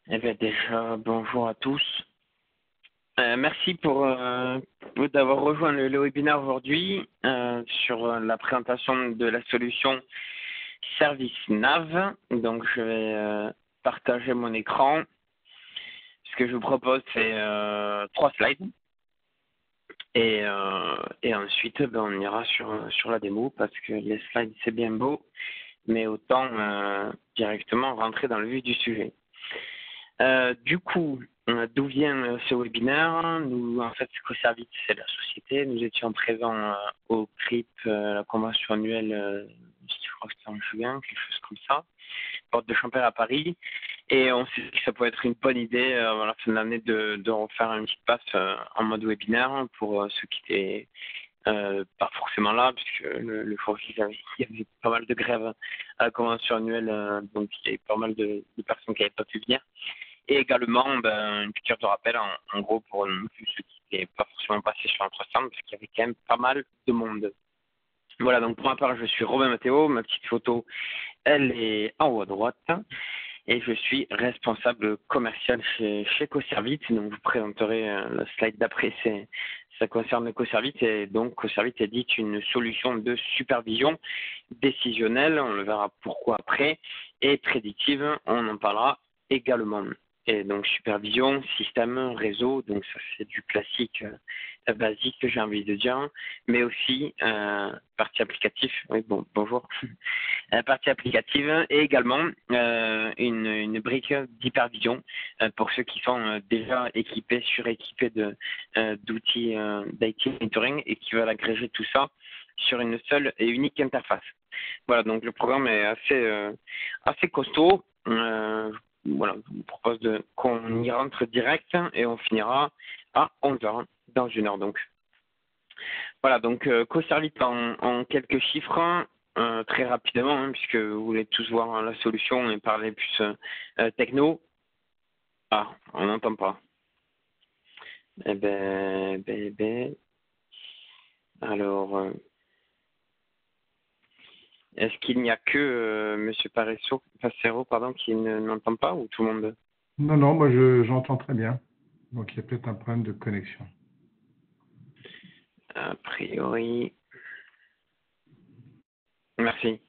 Eh bien déjà, bonjour à tous. Merci d'avoir rejoint le webinaire aujourd'hui sur la présentation de la solution ServiceNav. Donc je vais partager mon écran. Ce que je vous propose, c'est 3 slides. Et ensuite, on ira sur la démo parce que les slides, c'est bien beau, mais autant directement rentrer dans le vif du sujet. Du coup, d'où vient ce webinaire? Nous, en fait, CoService, c'est la société. Nous étions présents au CRIP, la convention annuelle, je crois que c'était en juin, quelque chose comme ça, porte de Champère à Paris. Et on s'est dit que ça pourrait être une bonne idée à la fin de l'année de refaire une petite passe en mode webinaire pour ceux qui étaient pas forcément là, puisque le jour il y avait pas mal de grèves à la convention annuelle, donc il y avait pas mal de personnes qui n'avaient pas pu venir. Et également, une piqûre de rappel, en gros, pour ceux qui n'étaient pas forcément passés sur notre stand, parce qu'il y avait quand même pas mal de monde. Voilà, donc pour ma part, je suis Robin Mathéo. Ma petite photo, elle est en haut à droite. Et je suis responsable commercial chez CoService. Donc, je vous présenterai le slide d'après. Ça concerne CoService. Et donc, CoService est dit une solution de supervision décisionnelle. On le verra pourquoi après. Et prédictive, on en parlera également. Et donc, supervision, système, réseau. Donc, ça, c'est du classique basique, j'ai envie de dire. Mais aussi, partie applicative. Oui, bonjour. Partie applicative et également une brique d'hypervision pour ceux qui sont déjà équipés, suréquipés d'outils d'IT monitoring et qui veulent agréger tout ça sur une seule et unique interface. Voilà, donc le programme est assez costaud. Voilà, je vous propose qu'on y rentre direct et on finira à 11 heures, dans 1 heure donc. Voilà, donc CoService en quelques chiffres, très rapidement, hein, puisque vous voulez tous voir la solution et parler plus techno. Ah, on n'entend pas. Alors, est-ce qu'il n'y a que Monsieur Passero, pardon, qui n'entend pas ou tout le monde? Non, non, moi j'entends très bien. Donc il y a peut-être un problème de connexion. A priori, merci,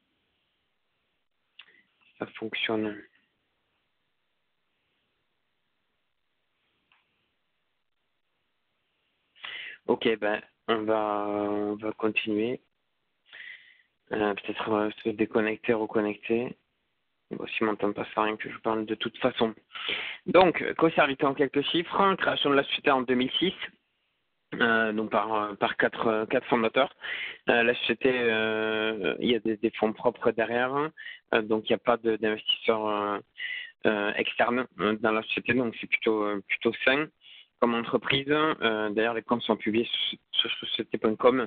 ça fonctionne. Ok, on va continuer. Peut-être se déconnecter, reconnecter. Bon, si on m'entend pas, ça sert à rien que je parle de toute façon. Donc, CoService en quelques chiffres, création de la société en 2006, donc par quatre fondateurs. La société, il y a des fonds propres derrière, donc il n'y a pas d'investisseurs externes dans la société, donc c'est plutôt sain comme entreprise. D'ailleurs, les comptes sont publiés sur société.com.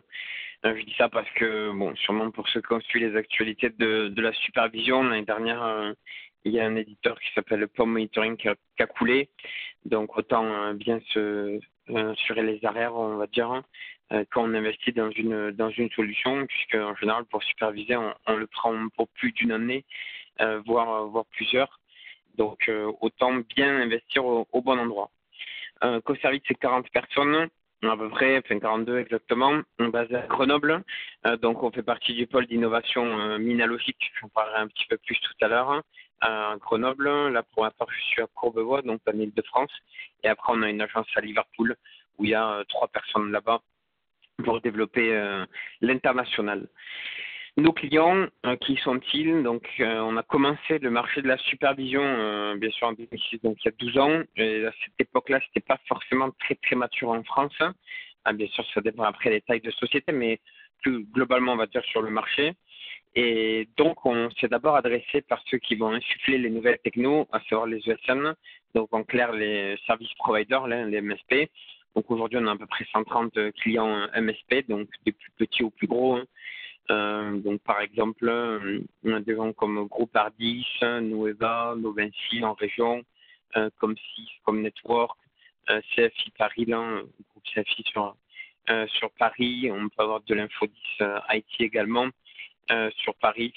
Je dis ça parce que, bon, sûrement pour ceux qui ont suivi les actualités de la supervision, l'année dernière, il y a un éditeur qui s'appelle Pom Monitoring qui a coulé. Donc, autant bien se assurer les arrières, on va dire, quand on investit dans une solution, puisque en général, pour superviser, on le prend pour plus d'une année, voire plusieurs. Donc, autant bien investir au bon endroit. CoService, c'est 40 personnes, à peu près, enfin 42 exactement, basé à Grenoble. Donc, on fait partie du pôle d'innovation minalogique, j'en parlerai un petit peu plus tout à l'heure, à Grenoble. Là, pour ma part, je suis à Courbevoie, donc en Ile-de-France. Et après, on a une agence à Liverpool, où il y a 3 personnes là-bas pour développer l'international. Nos clients, qui sont-ils? Donc, on a commencé le marché de la supervision, bien sûr, en 2006, donc il y a 12 ans. Et à cette époque-là, ce n'était pas forcément très, très mature en France. Bien sûr, ça dépend après des tailles de société, mais plus globalement, on va dire, sur le marché. Et donc, on s'est d'abord adressé par ceux qui vont insuffler les nouvelles technos, à savoir les ESN, donc en clair, les service providers, là, les MSP. Donc, aujourd'hui, on a à peu près 130 clients MSP, donc des plus petits aux plus gros, hein. Donc, par exemple, on a des gens comme Groupe Ardis, Nueva, Novinci en région, comme SIS, comme Network, CFI Paris, là, groupe CFI sur Paris. On peut avoir de l'Infodis IT également sur Paris,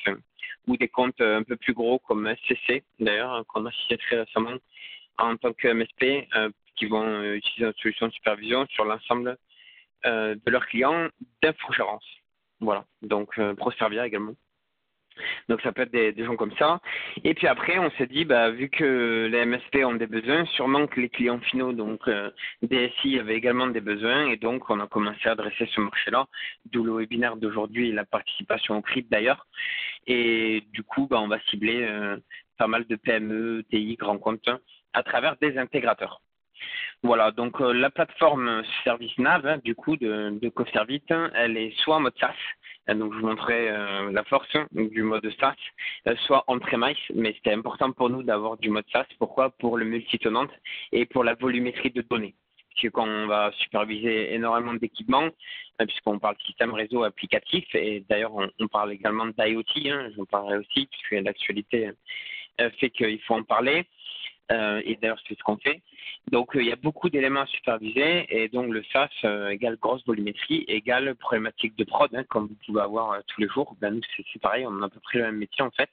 ou des comptes un peu plus gros comme SCC, d'ailleurs, qu'on a signé très récemment, en tant que MSP qui vont utiliser notre solution de supervision sur l'ensemble de leurs clients d'infogérance. Voilà, donc Proservia également. Donc ça peut être des gens comme ça. Et puis après, on s'est dit, vu que les MSP ont des besoins, sûrement que les clients finaux, donc DSI, avaient également des besoins. Et donc, on a commencé à adresser ce marché-là, d'où le webinaire d'aujourd'hui et la participation au CRIP d'ailleurs. Et du coup, on va cibler pas mal de PME, TI, grands comptes, à travers des intégrateurs. Voilà, donc la plateforme ServiceNav, du coup, de Coservit, elle est soit en mode SaaS, donc je vous montrerai la force du mode SaaS, soit on-premise, mais c'était important pour nous d'avoir du mode SaaS. Pourquoi? Pour le multi-tenant et pour la volumétrie de données. Parce que quand on va superviser énormément d'équipements, puisqu'on parle système réseau applicatif, et d'ailleurs on parle également d'IoT, j'en parlerai aussi, puisque l'actualité fait qu'il faut en parler. Et d'ailleurs, c'est ce qu'on fait. Donc, il y a beaucoup d'éléments à superviser et donc le SaaS égale grosse volumétrie, égale problématique de prod, comme vous pouvez avoir tous les jours. Nous, c'est pareil, on a à peu près le même métier en fait.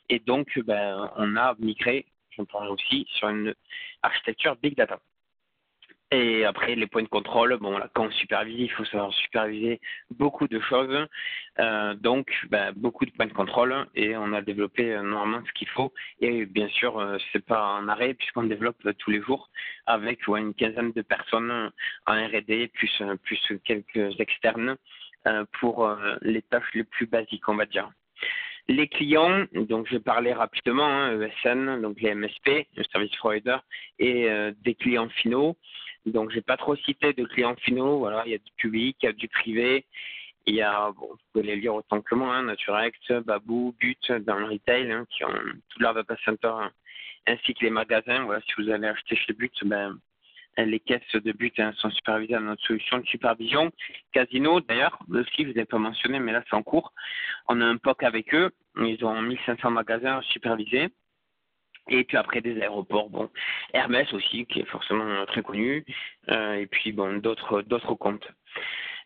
Et donc, on a migré, j'en parlerai aussi, sur une architecture Big Data. Et après, les points de contrôle, quand on supervise, il faut savoir superviser beaucoup de choses. Donc, beaucoup de points de contrôle et on a développé normalement ce qu'il faut. Et bien sûr, c'est pas un arrêt puisqu'on développe tous les jours avec une quinzaine de personnes en R&D plus quelques externes pour les tâches les plus basiques, on va dire. Les clients, donc je vais parler rapidement, ESN, donc les MSP, le service provider, et des clients finaux. Donc, je n'ai pas trop cité de clients finaux. Voilà, il y a du public, il y a du privé. Il y a, vous pouvez les lire autant que moi, Naturex, Babou, But, dans le retail, qui ont tout leur data center, ainsi que les magasins. Voilà, si vous allez acheter chez But, les caisses de But sont supervisées à notre solution de supervision. Casino, d'ailleurs, aussi, je ne l'ai pas mentionné, mais là, c'est en cours. On a un POC avec eux. Ils ont 1500 magasins supervisés. Et puis après des aéroports, Hermès aussi, qui est forcément très connu, et puis d'autres comptes.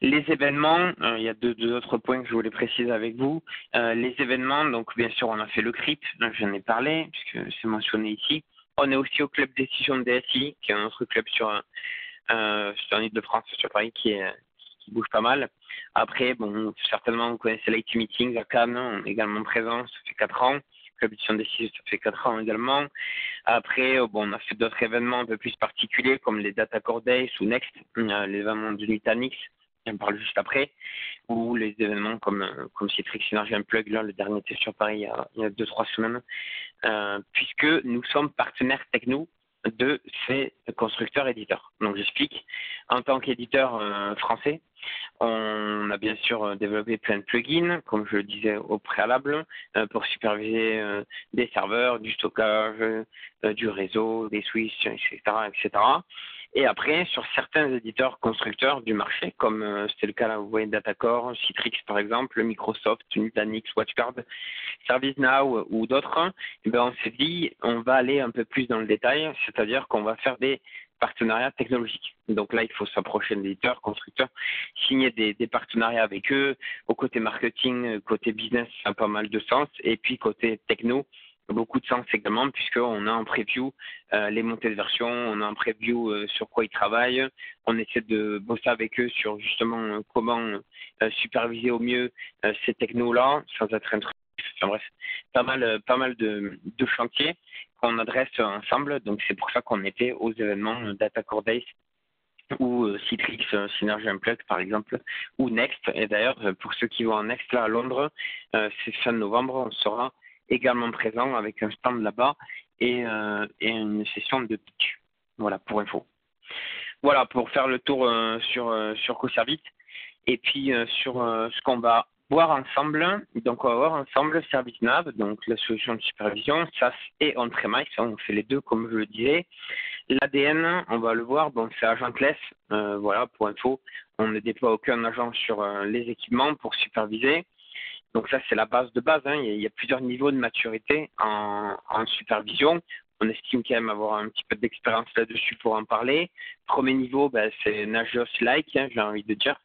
Les événements, il y a deux autres points que je voulais préciser avec vous. Les événements, donc bien sûr on a fait le CRIP, j'en ai parlé, puisque c'est mentionné ici. On est aussi au club décision de DSI, qui est un autre club sur Île-de-France, sur Paris, qui bouge pas mal. Après, certainement vous connaissez l'IT Meetings à Cannes, on est également présent, ça fait 4 ans. L'édition des 6, ça fait 4 ans également. Après, on a fait d'autres événements un peu plus particuliers comme les Data Core Days ou Next, l'événement du Nutanix, j'en parle juste après, ou les événements comme Citrix Synergy Unplugged, là, le dernier était sur Paris il y a 2-3 semaines, puisque nous sommes partenaires techno de ces constructeurs-éditeurs. Donc j'explique, en tant qu'éditeur français, on a bien sûr développé plein de plugins, comme je le disais au préalable, pour superviser des serveurs, du stockage, du réseau, des switches, etc., etc. Et après, sur certains éditeurs constructeurs du marché, comme c'était le cas là, vous voyez Datacore, Citrix par exemple, Microsoft, Nutanix, WatchGuard, ServiceNow ou d'autres, on s'est dit on va aller un peu plus dans le détail, c'est-à-dire qu'on va faire des partenariats technologiques. Donc là, il faut s'approcher d'éditeurs, constructeurs, signer des partenariats avec eux. Au côté marketing, côté business, ça a pas mal de sens. Et puis côté techno, beaucoup de sens également, puisqu'on a en preview les montées de version, on a en preview sur quoi ils travaillent. On essaie de bosser avec eux sur justement comment superviser au mieux ces technos-là, sans être intrusif. Enfin bref, pas mal de chantiers qu'on adresse ensemble. Donc c'est pour ça qu'on était aux événements Data Core Days ou Citrix Synergy Unplugged par exemple, ou Next. Et d'ailleurs, pour ceux qui vont en Next là à Londres, c'est fin novembre, on sera également présent avec un stand là-bas et une session de pitch. Voilà, pour info. Voilà, pour faire le tour sur Coservit. Et puis sur ce qu'on va voir ensemble, donc on va voir ensemble ServiceNav, donc la solution de supervision, SaaS et on-premise, on fait les deux comme je le disais. L'ADN, on va le voir, c'est agentless, voilà pour info, on ne déploie aucun agent sur les équipements pour superviser. Donc ça c'est la base de base, il y a plusieurs niveaux de maturité en supervision. On estime quand même avoir un petit peu d'expérience là-dessus pour en parler. Premier niveau, c'est Nagios-like, j'ai envie de dire.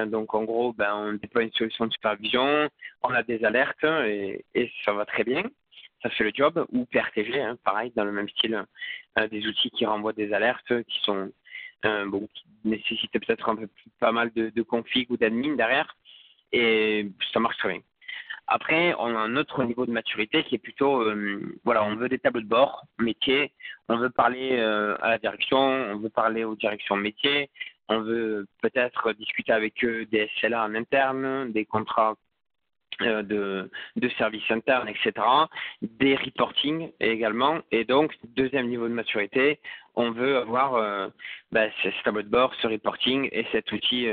Donc en gros, on déploie une solution de supervision, on a des alertes et ça va très bien. ça fait le job, ou PRTG, hein, pareil, dans le même style, des outils qui renvoient des alertes, qui sont qui nécessitent peut-être pas mal de config ou d'admin derrière, et ça marche très bien. Après, on a un autre niveau de maturité qui est plutôt, on veut des tableaux de bord métier, on veut parler à la direction, on veut parler aux directions métiers, on veut peut-être discuter avec eux des SLA en interne, des contrats de services internes, etc., des reporting également. Et donc, deuxième niveau de maturité, on veut avoir ce tableau de bord, ce reporting et cet outil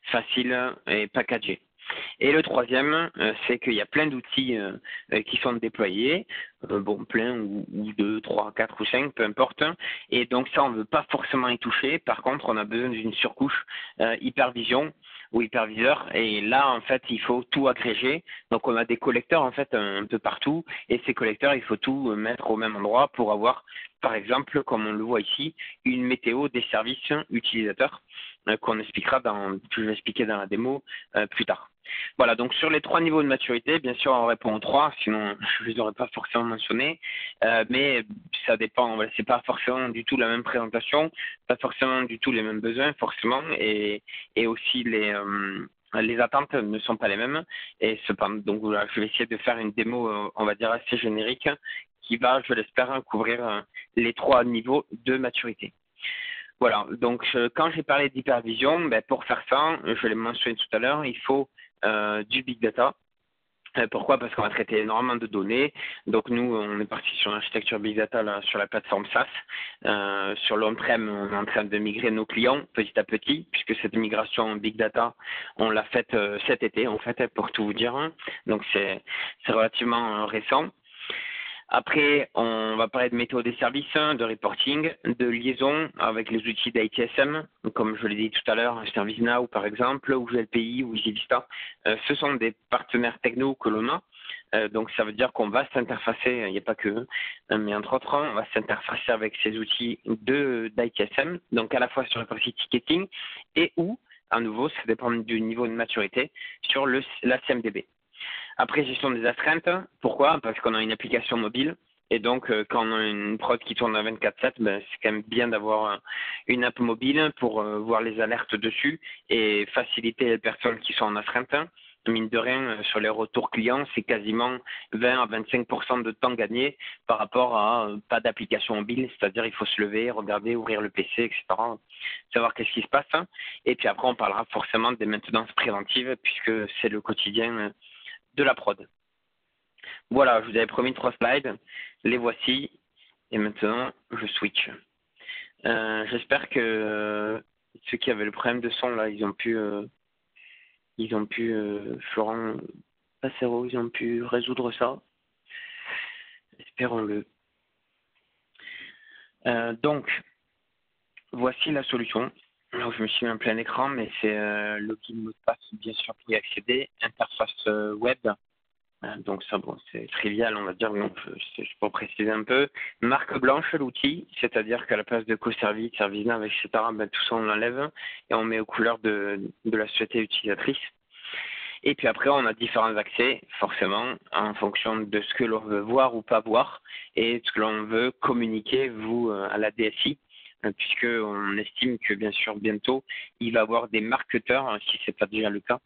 facile et packagé. Et le troisième, c'est qu'il y a plein d'outils qui sont déployés, plein ou 2, 3, 4 ou 5, peu importe. Et donc ça, on ne veut pas forcément y toucher. Par contre, on a besoin d'une surcouche hypervision ou hyperviseur. Et là, en fait, il faut tout agréger. Donc on a des collecteurs en fait un peu partout. Et ces collecteurs, il faut tout mettre au même endroit pour avoir, par exemple, comme on le voit ici, une météo des services utilisateurs que je vais expliquer dans la démo plus tard. Voilà, donc sur les 3 niveaux de maturité, bien sûr, on répond aux 3, sinon je ne les aurais pas forcément mentionnés, mais ça dépend, c'est pas forcément du tout la même présentation, pas forcément du tout les mêmes besoins, forcément, et aussi les attentes ne sont pas les mêmes. Et cependant, donc voilà, je vais essayer de faire une démo, on va dire, assez générique, qui va, je l'espère, couvrir les 3 niveaux de maturité. Voilà, donc quand j'ai parlé d'hypervision, pour faire ça, je l'ai mentionné tout à l'heure, il faut du big data. Pourquoi? Parce qu'on va traiter énormément de données. Donc nous, on est parti sur l'architecture big data là, sur la plateforme SaaS. Sur l'on-prem, on est en train de migrer nos clients petit à petit, puisque cette migration big data, on l'a faite cet été, en fait, pour tout vous dire. Donc c'est relativement récent. Après, on va parler de météo des services, de reporting, de liaison avec les outils d'ITSM, comme je l'ai dit tout à l'heure, ServiceNow par exemple, ou GLPI ou EasyVista. Ce sont des partenaires techno que l'on a. Donc ça veut dire qu'on va s'interfacer, il n'y a pas que eux, mais entre autres, on va s'interfacer avec ces outils d'ITSM, donc à la fois sur la partie ticketing et ou, à nouveau, ça dépend du niveau de maturité, sur la CMDB. Après, gestion des astreintes. Pourquoi? Parce qu'on a une application mobile. Et donc, quand on a une prod qui tourne à 24/7, c'est quand même bien d'avoir une app mobile pour voir les alertes dessus et faciliter les personnes qui sont en astreinte. Mine de rien, sur les retours clients, c'est quasiment 20 à 25% de temps gagné par rapport à pas d'application mobile. C'est-à-dire, il faut se lever, regarder, ouvrir le PC, etc. Savoir qu'est-ce qui se passe. Et puis après, on parlera forcément des maintenances préventives puisque c'est le quotidien de la prod. Voilà, je vous avais promis 3 slides, les voici, et maintenant je switch. J'espère que ceux qui avaient le problème de son là, ils ont pu Florent Passero, ils ont pu résoudre ça. Espérons-le. Donc, voici la solution. Alors, je me suis mis en plein écran, mais c'est login mot de passe, bien sûr, pour y accéder. Interface web. Donc ça, c'est trivial, on va dire, donc je peux préciser un peu. Marque blanche, l'outil, c'est-à-dire qu'à la place de CoService, ServiceNow, etc., tout ça, on l'enlève et on met aux couleurs de la société utilisatrice. Et puis après, on a différents accès, forcément, en fonction de ce que l'on veut voir ou pas voir et ce que l'on veut communiquer, vous, à la DSI, puisqu'on estime que, bien sûr, bientôt, il va y avoir des marketeurs, si ce n'est pas déjà le cas,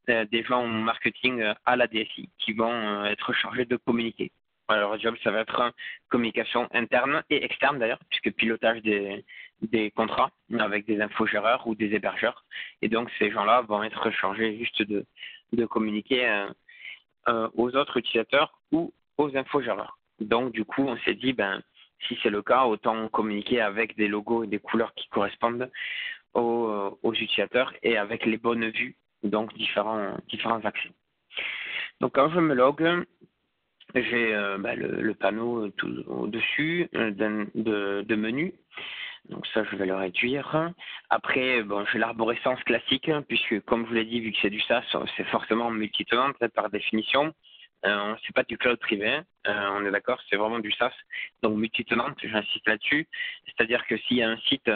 des gens en marketing à la DSI qui vont être chargés de communiquer. Alors, leur job, ça va être communication interne et externe d'ailleurs, puisque pilotage des contrats avec des infogéreurs ou des hébergeurs. Et donc, ces gens-là vont être chargés juste de communiquer aux autres utilisateurs ou aux infogéreurs. Donc, du coup, on s'est dit, si c'est le cas, autant communiquer avec des logos et des couleurs qui correspondent aux utilisateurs et avec les bonnes vues, donc différents accès. Donc, quand je me log, j'ai le panneau tout au-dessus de menu. Donc ça, je vais le réduire. Après, j'ai l'arborescence classique, puisque comme je vous l'ai dit, vu que c'est du SaaS, c'est forcément multitenant par définition. C'est pas du cloud privé, on est d'accord, c'est vraiment du SaaS. Donc multitenant, j'insiste là-dessus. C'est-à-dire que s'il y a un site,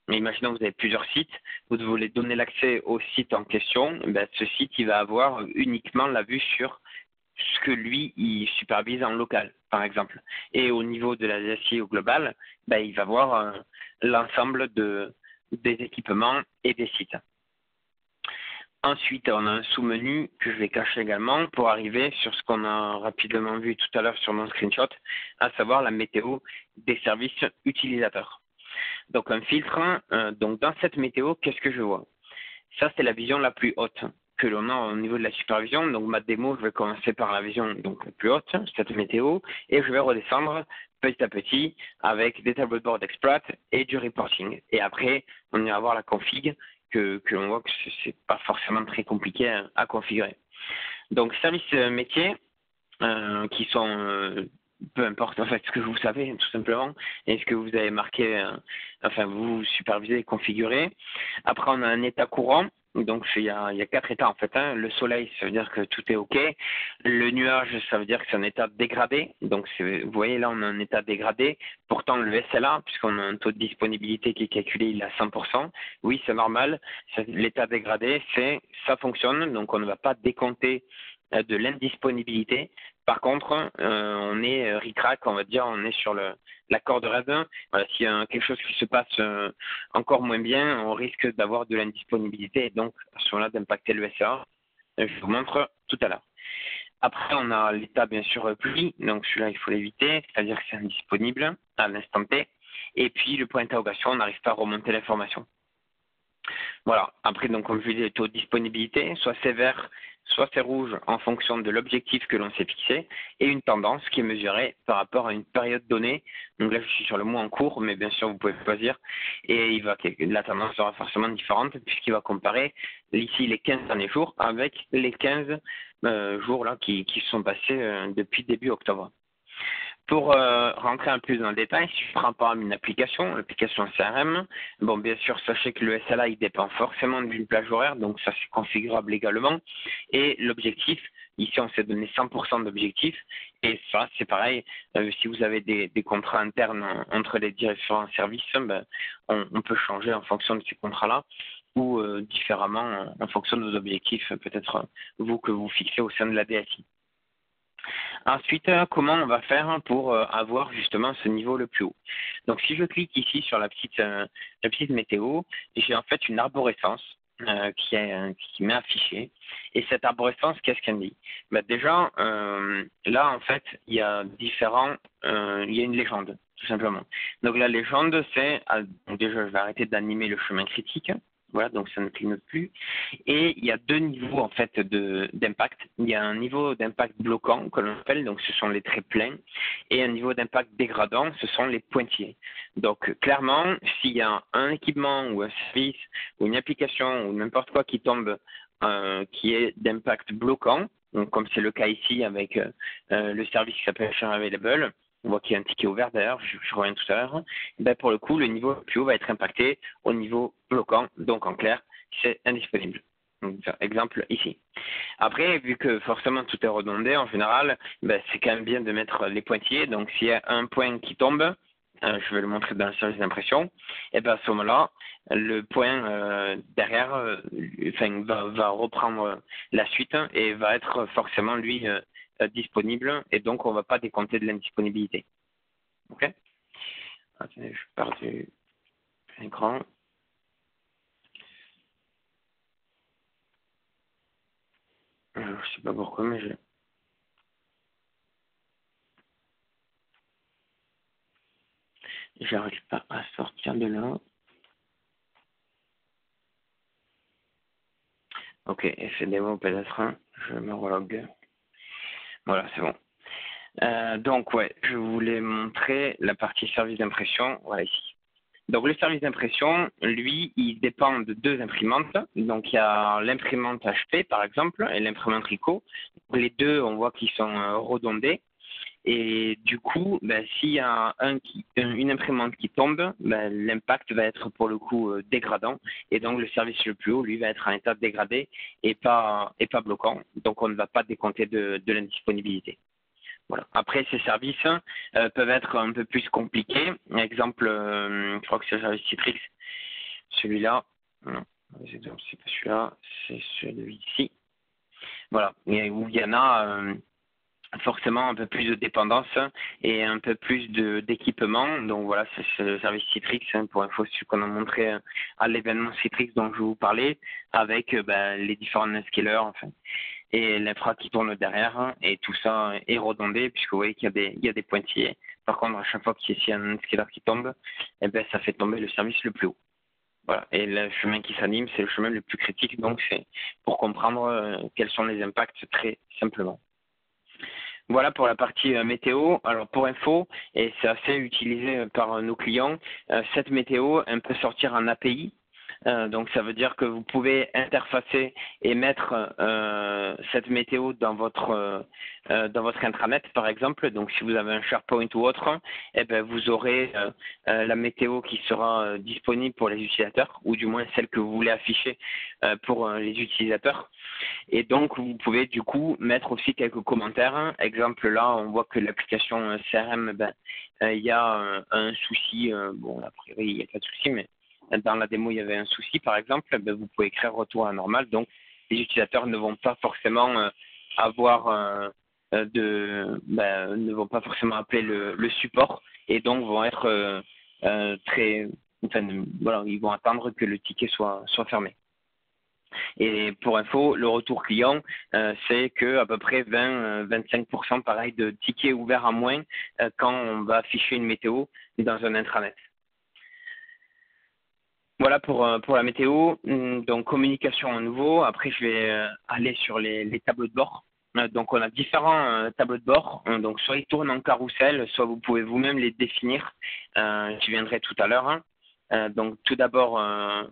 imaginons que vous avez plusieurs sites, vous voulez donner l'accès au site en question, ce site, il va avoir uniquement la vue sur ce que lui, il supervise en local, par exemple. Et au niveau de la DSI au global, ben, il va voir l'ensemble des équipements et des sites. Ensuite, on a un sous-menu que je vais cacher également pour arriver sur ce qu'on a rapidement vu tout à l'heure sur mon screenshot, à savoir la météo des services utilisateurs. Donc un filtre, donc dans cette météo, qu'est-ce que je vois? Ça, c'est la vision la plus haute que l'on a au niveau de la supervision. Donc ma démo, je vais commencer par la vision donc la plus haute, cette météo, et je vais redescendre petit à petit avec des tableaux de bord d'exploit et du reporting. Et après, on ira voir la config que l'on voit que c'est pas forcément très compliqué à configurer. Donc services métiers qui sont peu importe en fait ce que vous savez tout simplement et ce que vous avez marqué, enfin vous supervisez et configurez. Après on a un état courant, donc il y a 4 états en fait. Le soleil, ça veut dire que tout est ok. Le nuage, ça veut dire que c'est un état dégradé. Donc vous voyez là on a un état dégradé. Pourtant le SLA, puisqu'on a un taux de disponibilité qui est calculé, il est à 100%. Oui, c'est normal. L'état dégradé, ça fonctionne, donc on ne va pas décompter de l'indisponibilité. Par contre, on est ric-rac, on va dire, on est sur la corde raide. Voilà, s'il y a quelque chose qui se passe encore moins bien, on risque d'avoir de l'indisponibilité et donc à ce moment-là d'impacter le SRA. Je vous montre tout à l'heure. Après, on a l'état bien sûr pluie, donc celui-là il faut l'éviter, c'est-à-dire que c'est indisponible à l'instant T. Et puis le point d'interrogation, on n'arrive pas à remonter l'information. Voilà. Après, donc, comme je disais, le taux de disponibilité, soit c'est vert, soit c'est rouge en fonction de l'objectif que l'on s'est fixé, et une tendance qui est mesurée par rapport à une période donnée. Donc là, je suis sur le mois en cours, mais bien sûr, vous pouvez choisir. Et la tendance sera forcément différente, puisqu'il va comparer ici les 15 derniers jours avec les 15 jours là qui sont passés depuis début octobre. Pour rentrer un peu plus dans le détail, si je prends par exemple une application, l'application CRM, bon bien sûr sachez que le SLA il dépend forcément d'une plage horaire, donc ça c'est configurable également. Et l'objectif, ici on s'est donné 100% d'objectif, et ça c'est pareil, si vous avez des contrats internes entre les différents services, ben, on peut changer en fonction de ces contrats-là ou différemment en fonction de vos objectifs, peut-être vous que vous fixez au sein de la DSI. Ensuite, comment on va faire pour avoir justement ce niveau le plus haut? Donc, si je clique ici sur la petite météo, j'ai en fait une arborescence qui m'est affichée. Et cette arborescence, qu'est-ce qu'elle dit? Ben, déjà, là, en fait, il y a une légende, tout simplement. Donc, la légende, c'est, déjà, je vais arrêter d'animer le chemin critique. Voilà, donc ça ne clignote plus. Et il y a 2 niveaux en fait d'impact. Il y a un niveau d'impact bloquant que l'on appelle, donc ce sont les traits pleins, et un niveau d'impact dégradant, ce sont les pointillés. Donc clairement, s'il y a un équipement ou un service ou une application ou n'importe quoi qui tombe, qui est d'impact bloquant, donc comme c'est le cas ici avec le service qui s'appelle Share Available, on voit qu'il y a un ticket ouvert d'ailleurs, je reviens tout à l'heure, ben pour le coup, le niveau le plus haut va être impacté au niveau bloquant, donc en clair, c'est indisponible. Donc, exemple ici. Après, vu que forcément tout est redondé, en général, ben, c'est quand même bien de mettre les pointillés. Donc s'il y a un point qui tombe, je vais le montrer dans le service d'impression, et ben à ce moment-là, le point derrière va reprendre la suite et va être forcément lui disponible, et donc on ne va pas décompter de l'indisponibilité. Ok? Attendez, je pars du écran. Je ne sais pas pourquoi, mais j'arrive pas à sortir de là. Ok, effet démo peut-être, je me relogue. Voilà, c'est bon. Donc ouais, je voulais montrer la partie service d'impression, voilà ici. Donc le service d'impression, lui, il dépend de 2 imprimantes. Donc il y a l'imprimante HP par exemple et l'imprimante Ricoh. Les deux, on voit qu'ils sont redondés. Et du coup, ben, s'il y a une imprimante qui tombe, ben, l'impact va être pour le coup dégradant. Et donc le service le plus haut, lui, va être en état dégradé et pas bloquant. Donc on ne va pas décompter de l'indisponibilité. Voilà. Après, ces services peuvent être un peu plus compliqués. Exemple, je crois que c'est le service Citrix. Celui-là, non, c'est pas celui-là, c'est celui-ci. Voilà. Où il y en a forcément un peu plus de dépendance et un peu plus d'équipement. Donc voilà, c'est le service Citrix, pour info, ce qu'on a montré à l'événement Citrix dont je vous parlais, avec les différents scalers enfin, et l'infra qui tourne derrière, et tout ça est redondé puisque vous voyez qu'il y a des pointillés. Par contre, à chaque fois qu'il y a un scaler qui tombe, ça fait tomber le service le plus haut. Voilà. Et le chemin qui s'anime, c'est le chemin le plus critique, donc c'est pour comprendre quels sont les impacts très simplement. Voilà pour la partie météo. Alors pour info, et c'est assez utilisé par nos clients, cette météo, elle peut sortir en API. Donc ça veut dire que vous pouvez interfacer et mettre cette météo dans votre intranet par exemple. Donc si vous avez un SharePoint ou autre, vous aurez la météo qui sera disponible pour les utilisateurs, ou du moins celle que vous voulez afficher pour les utilisateurs. Et donc vous pouvez du coup mettre aussi quelques commentaires. Exemple là, on voit que l'application CRM, il y a un souci. Bon, a priori il n'y a pas de souci, mais dans la démo, il y avait un souci, par exemple, vous pouvez écrire retour à normal. Donc, les utilisateurs ne vont pas forcément ne vont pas forcément appeler le support, et donc vont être ils vont attendre que le ticket soit fermé. Et pour info, le retour client, c'est que à peu près 20-25% pareil de tickets ouverts en moins quand on va afficher une météo dans un intranet. Voilà pour la météo. Donc communication à nouveau. Après je vais aller sur les tableaux de bord. Donc on a différents tableaux de bord. Donc soit ils tournent en carrousel, soit vous pouvez vous-même les définir. J'y viendrai tout à l'heure. Donc tout d'abord,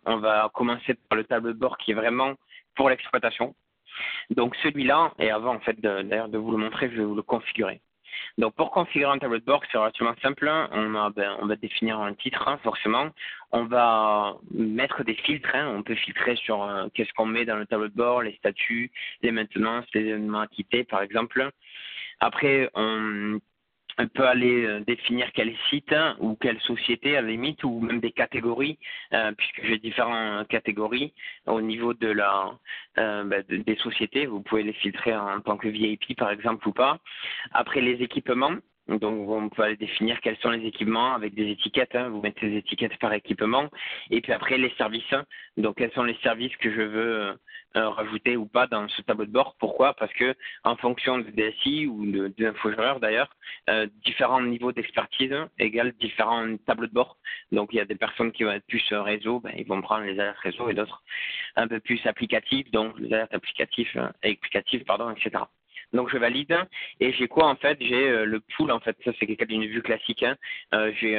on va commencer par le tableau de bord qui est vraiment pour l'exploitation. Donc celui-là, et avant en fait d'ailleurs de vous le montrer, je vais vous le configurer. Donc pour configurer un tableau de bord, c'est relativement simple. On va définir un titre, forcément. On va mettre des filtres. On peut filtrer sur qu'est-ce qu'on met dans le tableau de bord, les statuts, les maintenances, les événements à quitter, par exemple. Après, on peut aller définir quel site ou quelle société à la limite, ou même des catégories, puisque j'ai différentes catégories au niveau de des sociétés. Vous pouvez les filtrer en tant que VIP par exemple ou pas. Après les équipements, donc on peut aller définir quels sont les équipements avec des étiquettes, vous mettez des étiquettes par équipement. Et puis après les services, donc quels sont les services que je veux rajouter ou pas dans ce tableau de bord. Pourquoi? Parce que en fonction de DSI ou de infogéreur d'ailleurs, différents niveaux d'expertise égale différents tableaux de bord. Donc il y a des personnes qui vont être plus réseau, ils vont prendre les alertes réseau, et d'autres un peu plus applicatifs, donc les alertes applicatives, etc. Donc je valide, et j'ai quoi en fait? J'ai le pool, en fait, ça c'est quelqu'un d'une vue classique. J'ai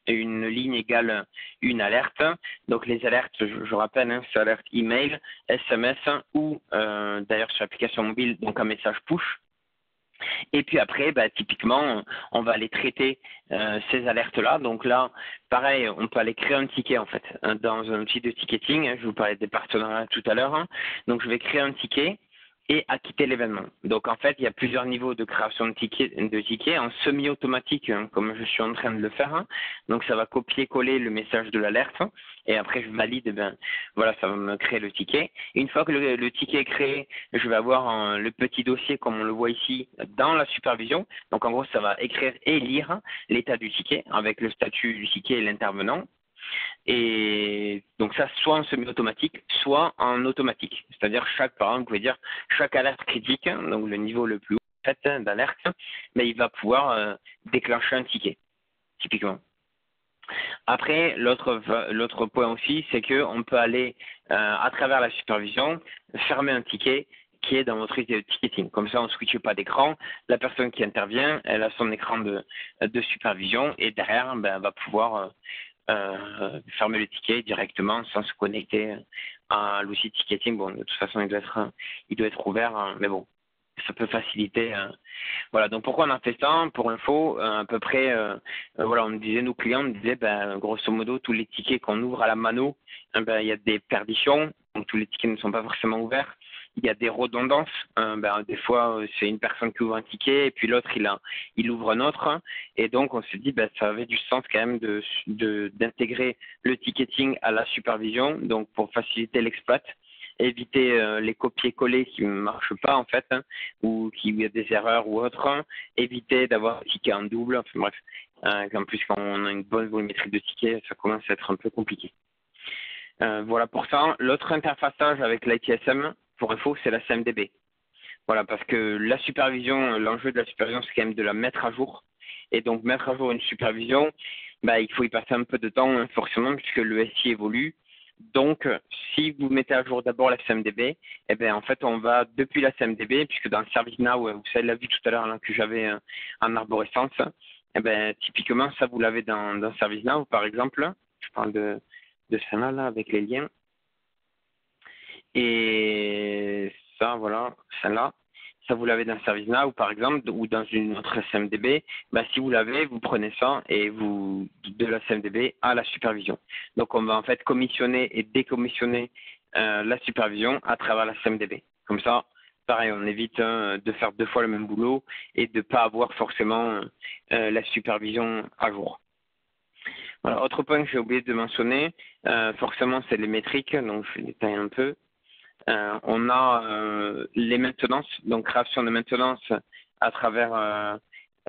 une ligne égale une alerte. Donc les alertes, je rappelle, c'est alerte email, SMS ou d'ailleurs sur l'application mobile, donc un message push. Et puis après, typiquement, on va aller traiter ces alertes-là. Donc là, pareil, on peut aller créer un ticket en fait dans un outil de ticketing. Je vous parlais des partenariats tout à l'heure. Donc je vais créer un ticket et acquitter l'événement. Donc en fait, il y a plusieurs niveaux de création de tickets en semi-automatique, comme je suis en train de le faire. Donc ça va copier-coller le message de l'alerte, et après je valide, voilà, ça va me créer le ticket. Et une fois que le ticket est créé, je vais avoir le petit dossier comme on le voit ici dans la supervision. Donc en gros, ça va écrire et lire l'état du ticket avec le statut du ticket et l'intervenant. Et donc ça, soit en semi-automatique, soit en automatique. C'est-à-dire par exemple, vous pouvez dire chaque alerte critique, donc le niveau le plus haut d'alerte, mais il va pouvoir déclencher un ticket, typiquement. Après, l'autre point aussi, c'est qu'on peut aller à travers la supervision, fermer un ticket qui est dans votre liste de ticketing. Comme ça, on ne switche pas d'écran. La personne qui intervient, elle a son écran de supervision, et derrière, elle va pouvoir fermer le ticket directement sans se connecter à l'outil de ticketing. Bon, de toute façon, il doit être ouvert, mais bon, ça peut faciliter. Voilà, donc pourquoi on a fait ça? Pour info, à peu près, voilà, nos clients nous disaient, grosso modo, tous les tickets qu'on ouvre à la mano, il y a des perditions, donc tous les tickets ne sont pas forcément ouverts. Il y a des redondances. Des fois, c'est une personne qui ouvre un ticket et puis l'autre, il ouvre un autre. Et donc, on s'est dit, ça avait du sens quand même d'intégrer le ticketing à la supervision, donc pour faciliter l'exploit. éviter les copier-coller qui ne marchent pas en fait, hein, ou qui où il y a des erreurs ou autre, hein. Éviter d'avoir des tickets en double, enfin bref. En plus, quand on a une bonne volumétrie de tickets, ça commence à être un peu compliqué. Voilà pour ça. L'autre interfaçage avec l'ITSM, pour info, c'est la CMDB. Voilà, parce que la supervision, l'enjeu de la supervision, c'est quand même de la mettre à jour. Et donc, mettre à jour une supervision, bah, il faut y passer un peu de temps, hein, forcément, puisque le SI évolue. Donc, si vous mettez à jour d'abord la CMDB, eh bien, en fait, on va depuis la CMDB, puisque dans le ServiceNow, vous savez, l'a vu tout à l'heure là, que j'avais en arborescence, eh bien, typiquement, ça, vous l'avez dans ServiceNow, par exemple. Je parle de celle-là, là, avec les liens. Et ça, voilà, celle-là, ça vous l'avez dans ServiceNow, par exemple, ou dans une autre CMDB. Bah, si vous l'avez, vous prenez ça et vous de la CMDB à la supervision. Donc, on va en fait commissionner et décommissionner la supervision à travers la CMDB. Comme ça, pareil, on évite de faire 2 fois le même boulot et de ne pas avoir forcément la supervision à jour. Voilà, autre point que j'ai oublié de mentionner, forcément, c'est les métriques, donc je vais détailler un peu. On a les maintenances, donc création de maintenance à travers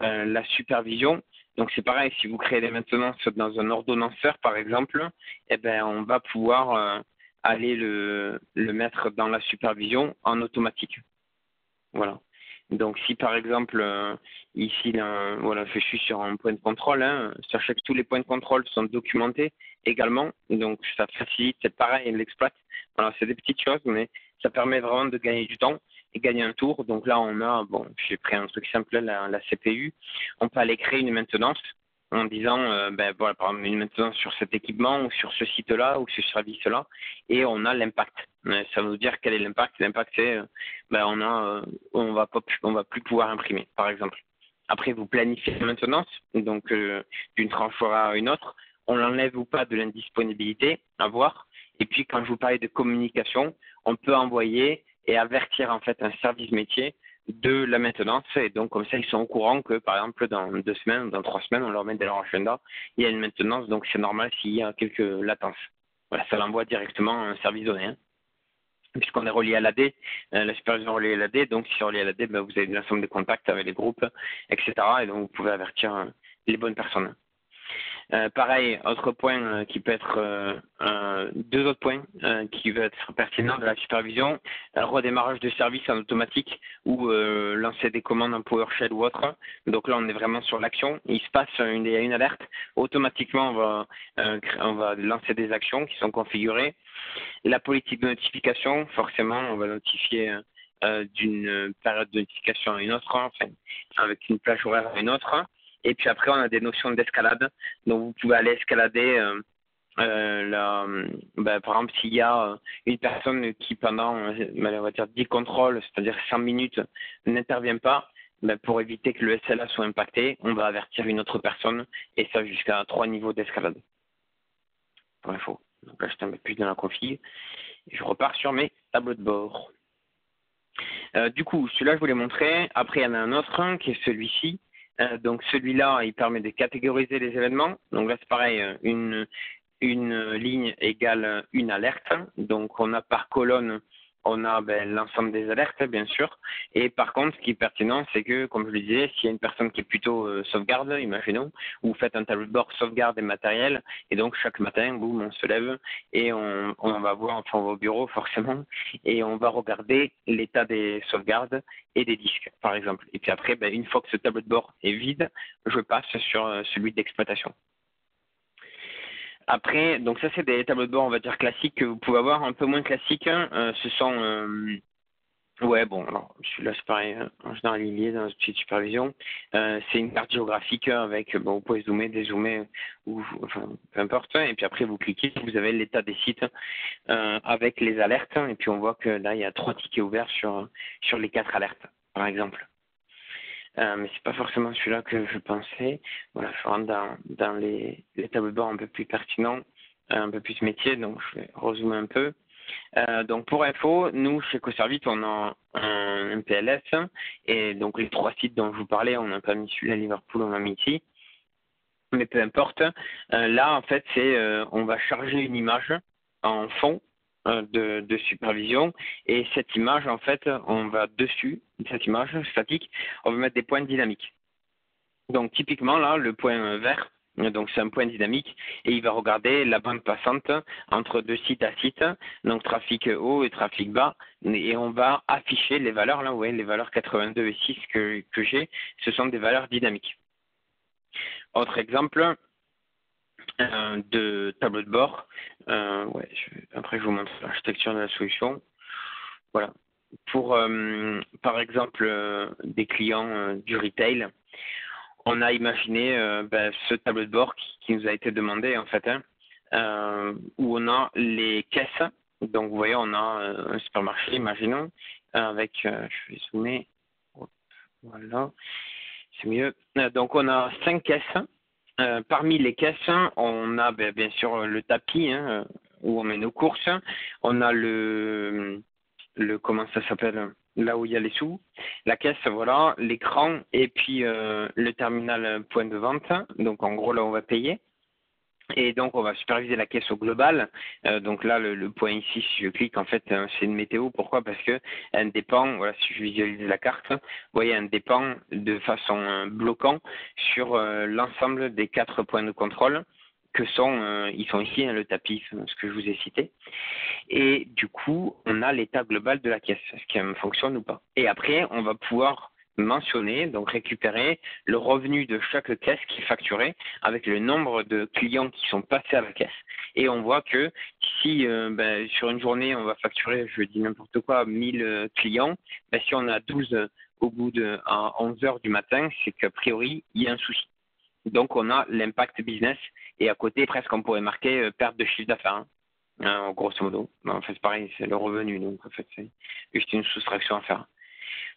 la supervision. Donc c'est pareil, si vous créez des maintenances dans un ordonnanceur par exemple, eh ben on va pouvoir aller le mettre dans la supervision en automatique. Voilà. Donc si par exemple ici là, voilà, je suis sur un point de contrôle, hein, sachez que tous les points de contrôle sont documentés également, donc ça facilite, c'est pareil, l'exploit. Voilà, c'est des petites choses, mais ça permet vraiment de gagner du temps et gagner un tour. Donc là on a, bon, j'ai pris un truc simple, la CPU, on peut aller créer une maintenance en disant, ben voilà, par exemple une maintenance sur cet équipement ou sur ce site-là ou ce service-là, et on a l'impact. Ça veut dire quel est l'impact. L'impact c'est ben on va plus pouvoir imprimer, par exemple. Après, vous planifiez la maintenance, donc d'une tranche horaire à une autre. On l'enlève ou pas de l'indisponibilité, à voir. Et puis, quand je vous parlais de communication, on peut envoyer et avertir en fait un service métier de la maintenance. Et donc, comme ça, ils sont au courant que, par exemple, dans 2 semaines, dans 3 semaines, on leur met dans leur agenda, il y a une maintenance, donc c'est normal s'il y a quelques latences. Voilà, ça l'envoie directement à un service donné, hein. Puisqu'on est relié à l'AD, la supervision est reliée à l'AD, donc si c'est relié à l'AD, ben, vous avez l'ensemble des contacts avec les groupes, etc. Et donc vous pouvez avertir les bonnes personnes. Pareil, autre point qui peut être, 2 autres points qui peuvent être pertinents de la supervision, redémarrage de service en automatique ou lancer des commandes en PowerShell ou autre. Donc là, on est vraiment sur l'action. Il se passe une alerte. Automatiquement, on va lancer des actions qui sont configurées. La politique de notification, forcément, on va notifier d'une période de notification à une autre, enfin, avec une plage horaire à une autre. Et puis après, on a des notions d'escalade. Donc, vous pouvez aller escalader, par exemple, s'il y a une personne qui, pendant, on va dire, 10 contrôles, c'est-à-dire 100 minutes, n'intervient pas, ben, pour éviter que le SLA soit impacté, on va avertir une autre personne, et ça jusqu'à 3 niveaux d'escalade. Pour info. Donc là, je tombe plus dans la config. Je repars sur mes tableaux de bord. Du coup, celui-là, je vous l'ai montré. Après, il y en a un autre qui est celui-ci. Donc celui-là, il permet de catégoriser les événements. Donc là, c'est pareil, une ligne égale une alerte. Donc on a par colonne, on a l'ensemble des alertes, bien sûr. Et par contre, ce qui est pertinent, c'est que, comme je le disais, s'il y a une personne qui est plutôt sauvegarde, imaginons, vous faites un tableau de bord sauvegarde et matériel, et donc chaque matin, boum, on se lève et on va voir, enfin on va au bureau forcément, et on va regarder l'état des sauvegardes et des disques, par exemple. Et puis après, une fois que ce tableau de bord est vide, je passe sur celui d'exploitation. Après, donc ça c'est des tableaux de bord, on va dire classiques que vous pouvez avoir, un peu moins classiques. Ce sont, ouais, bon, alors celui-là c'est pareil, en général il y est dans la petite supervision. C'est une carte géographique avec, bon, vous pouvez zoomer, dézoomer, ou enfin peu importe. Et puis après vous cliquez, vous avez l'état des sites avec les alertes. Et puis on voit que là il y a 3 tickets ouverts sur les 4 alertes, par exemple. Mais c'est pas forcément celui-là que je pensais. Voilà, je rentre dans les tableaux de bord un peu plus pertinents, un peu plus métier, donc je vais rezoomer un peu. Donc pour info, nous chez Coservit, on a un MPLS et donc les 3 sites dont je vous parlais, on n'a pas mis celui-là à Liverpool, on l'a mis ici. Mais peu importe. Là en fait, c'est on va charger une image en fond de supervision. Et cette image, en fait, on va dessus, cette image statique, on va mettre des points dynamiques. Donc typiquement là, le point vert, donc c'est un point dynamique et il va regarder la bande passante entre deux sites à site, donc trafic haut et trafic bas, et on va afficher les valeurs là, vous voyez les valeurs 82 et 6 que j'ai, ce sont des valeurs dynamiques. Autre exemple de tableau de bord, après je vous montre l'architecture de la solution. Voilà. Pour par exemple des clients du retail, on a imaginé ce tableau de bord qui nous a été demandé en fait, où on a les caisses. Donc vous voyez, on a un supermarché, imaginons, avec, je vais zoomer, voilà, c'est mieux. Donc on a 5 caisses. Parmi les caisses, on a bien sûr le tapis où on met nos courses. On a le comment ça s'appelle, là où il y a les sous, la caisse, voilà, l'écran et puis le terminal point de vente. Donc en gros là on va payer. Et donc on va superviser la caisse au global. Donc là le point ici, si je clique, en fait c'est une météo. Pourquoi? Parce que elle dépend, voilà, si je visualise la carte, vous voyez, elle dépend de façon bloquant sur l'ensemble des 4 points de contrôle que sont, ils sont ici, le tapis, ce que je vous ai cité. Et du coup, on a l'état global de la caisse, est-ce qu'elle fonctionne ou pas. Et après, on va pouvoir mentionner, donc récupérer le revenu de chaque caisse qui est facturée avec le nombre de clients qui sont passés à la caisse. Et on voit que si sur une journée, on va facturer, je dis n'importe quoi, 1000 clients, si on a 12 au bout à 11 heures du matin, c'est qu'a priori, il y a un souci. Donc, on a l'impact business et à côté, presque, on pourrait marquer perte de chiffre d'affaires. Grosso modo. En fait, c'est pareil, c'est le revenu. Donc, en fait, c'est juste une soustraction à faire.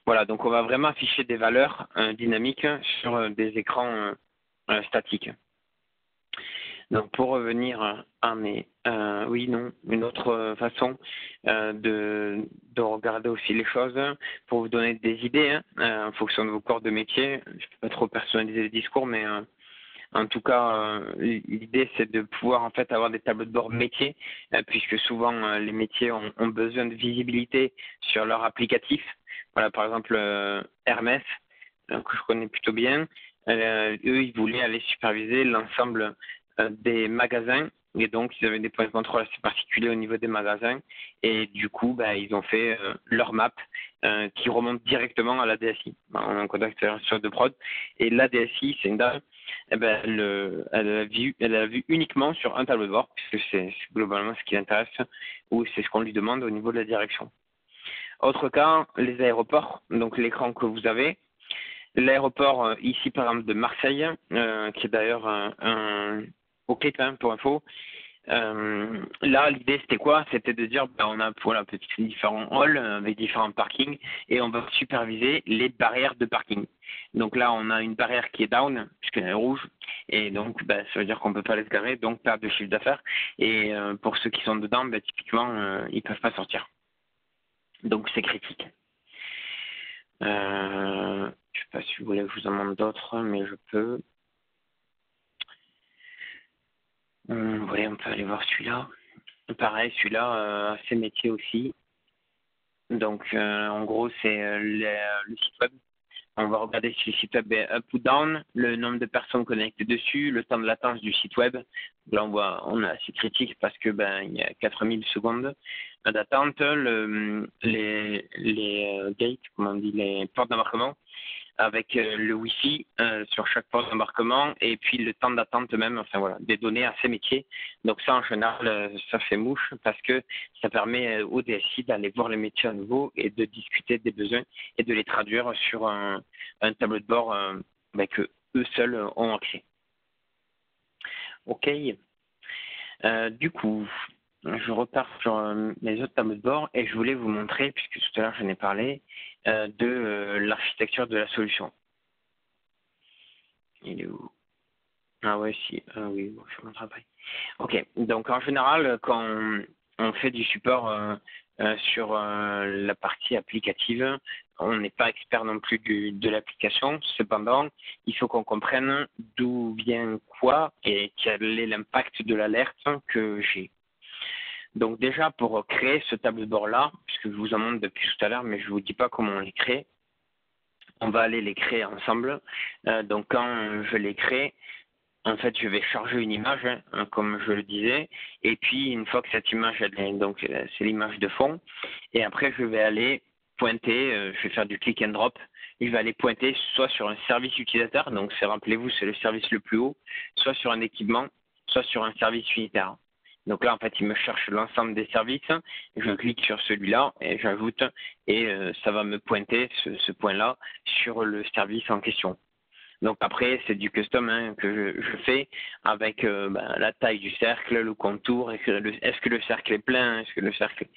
Voilà, donc on va vraiment afficher des valeurs dynamiques sur des écrans statiques. Donc, pour revenir à une autre façon de regarder aussi les choses, pour vous donner des idées en fonction de vos corps de métier. Je ne peux pas trop personnaliser le discours, mais en tout cas, l'idée, c'est de pouvoir en fait avoir des tableaux de bord métiers, puisque souvent les métiers ont besoin de visibilité sur leur applicatif. Voilà, par exemple, Hermès, que je connais plutôt bien, eux, ils voulaient aller superviser l'ensemble des magasins. Et donc, ils avaient des points de contrôle assez particuliers au niveau des magasins. Et du coup, ils ont fait leur map qui remonte directement à la DSI. On est en contact sur de prod. Et la DSI, c'est une dame, elle a vu uniquement sur un tableau de bord, puisque c'est globalement ce qui l'intéresse, ou c'est ce qu'on lui demande au niveau de la direction. Autre cas, les aéroports, donc l'écran que vous avez. L'aéroport ici, par exemple, de Marseille, qui est d'ailleurs au clip pour info. Là, l'idée, c'était quoi? C'était de dire, on a différents halls avec différents parkings et on va superviser les barrières de parking. Donc là, on a une barrière qui est down, puisqu'elle est rouge, et donc ça veut dire qu'on ne peut pas les garer, donc perte de chiffre d'affaires. Et pour ceux qui sont dedans, typiquement, ils ne peuvent pas sortir. Donc c'est critique. Je ne sais pas si vous voulez que je vous en montre d'autres, mais je peux. Vous voyez, on peut aller voir celui-là. Pareil, celui-là, assez métier aussi. Donc, en gros, c'est le site web. On va regarder si le site web est up ou down, le nombre de personnes connectées dessus, le temps de latence du site web. Là, on est assez critique parce que il y a 4000 secondes d'attente, les gates, comment on dit, les portes d'embarquement, avec le Wi-Fi sur chaque porte d'embarquement et puis le temps d'attente même, enfin voilà, des données assez métiers. Donc ça, en général, ça fait mouche parce que ça permet au DSI d'aller voir les métiers à nouveau et de discuter des besoins et de les traduire sur un tableau de bord que eux seuls ont accès. Ok. Du coup, je repars sur mes autres tableaux de bord et je voulais vous montrer, puisque tout à l'heure j'en ai parlé, de l'architecture de la solution. Il est où? Ah ouais, si. Oui, bon, je montre après. Ok, donc en général, quand on fait du support sur la partie applicative, on n'est pas expert non plus de l'application. Cependant, il faut qu'on comprenne d'où vient quoi et quel est l'impact de l'alerte que j'ai. Donc déjà, pour créer ce tableau de bord-là, puisque je vous en montre depuis tout à l'heure, mais je ne vous dis pas comment on les crée, on va aller les créer ensemble. Donc quand je les crée, en fait, je vais charger une image, comme je le disais, et puis une fois que cette image, donc c'est l'image de fond, et après je vais aller pointer, je vais faire du click and drop, je vais aller pointer soit sur un service utilisateur, donc rappelez-vous, c'est le service le plus haut, soit sur un équipement, soit sur un service unitaire. Donc là, en fait, il me cherche l'ensemble des services, je clique sur celui-là et j'ajoute, et ça va me pointer ce point-là sur le service en question. Donc après, c'est du custom que je fais avec la taille du cercle, le contour, est-ce que le cercle est plein, est-ce que le cercle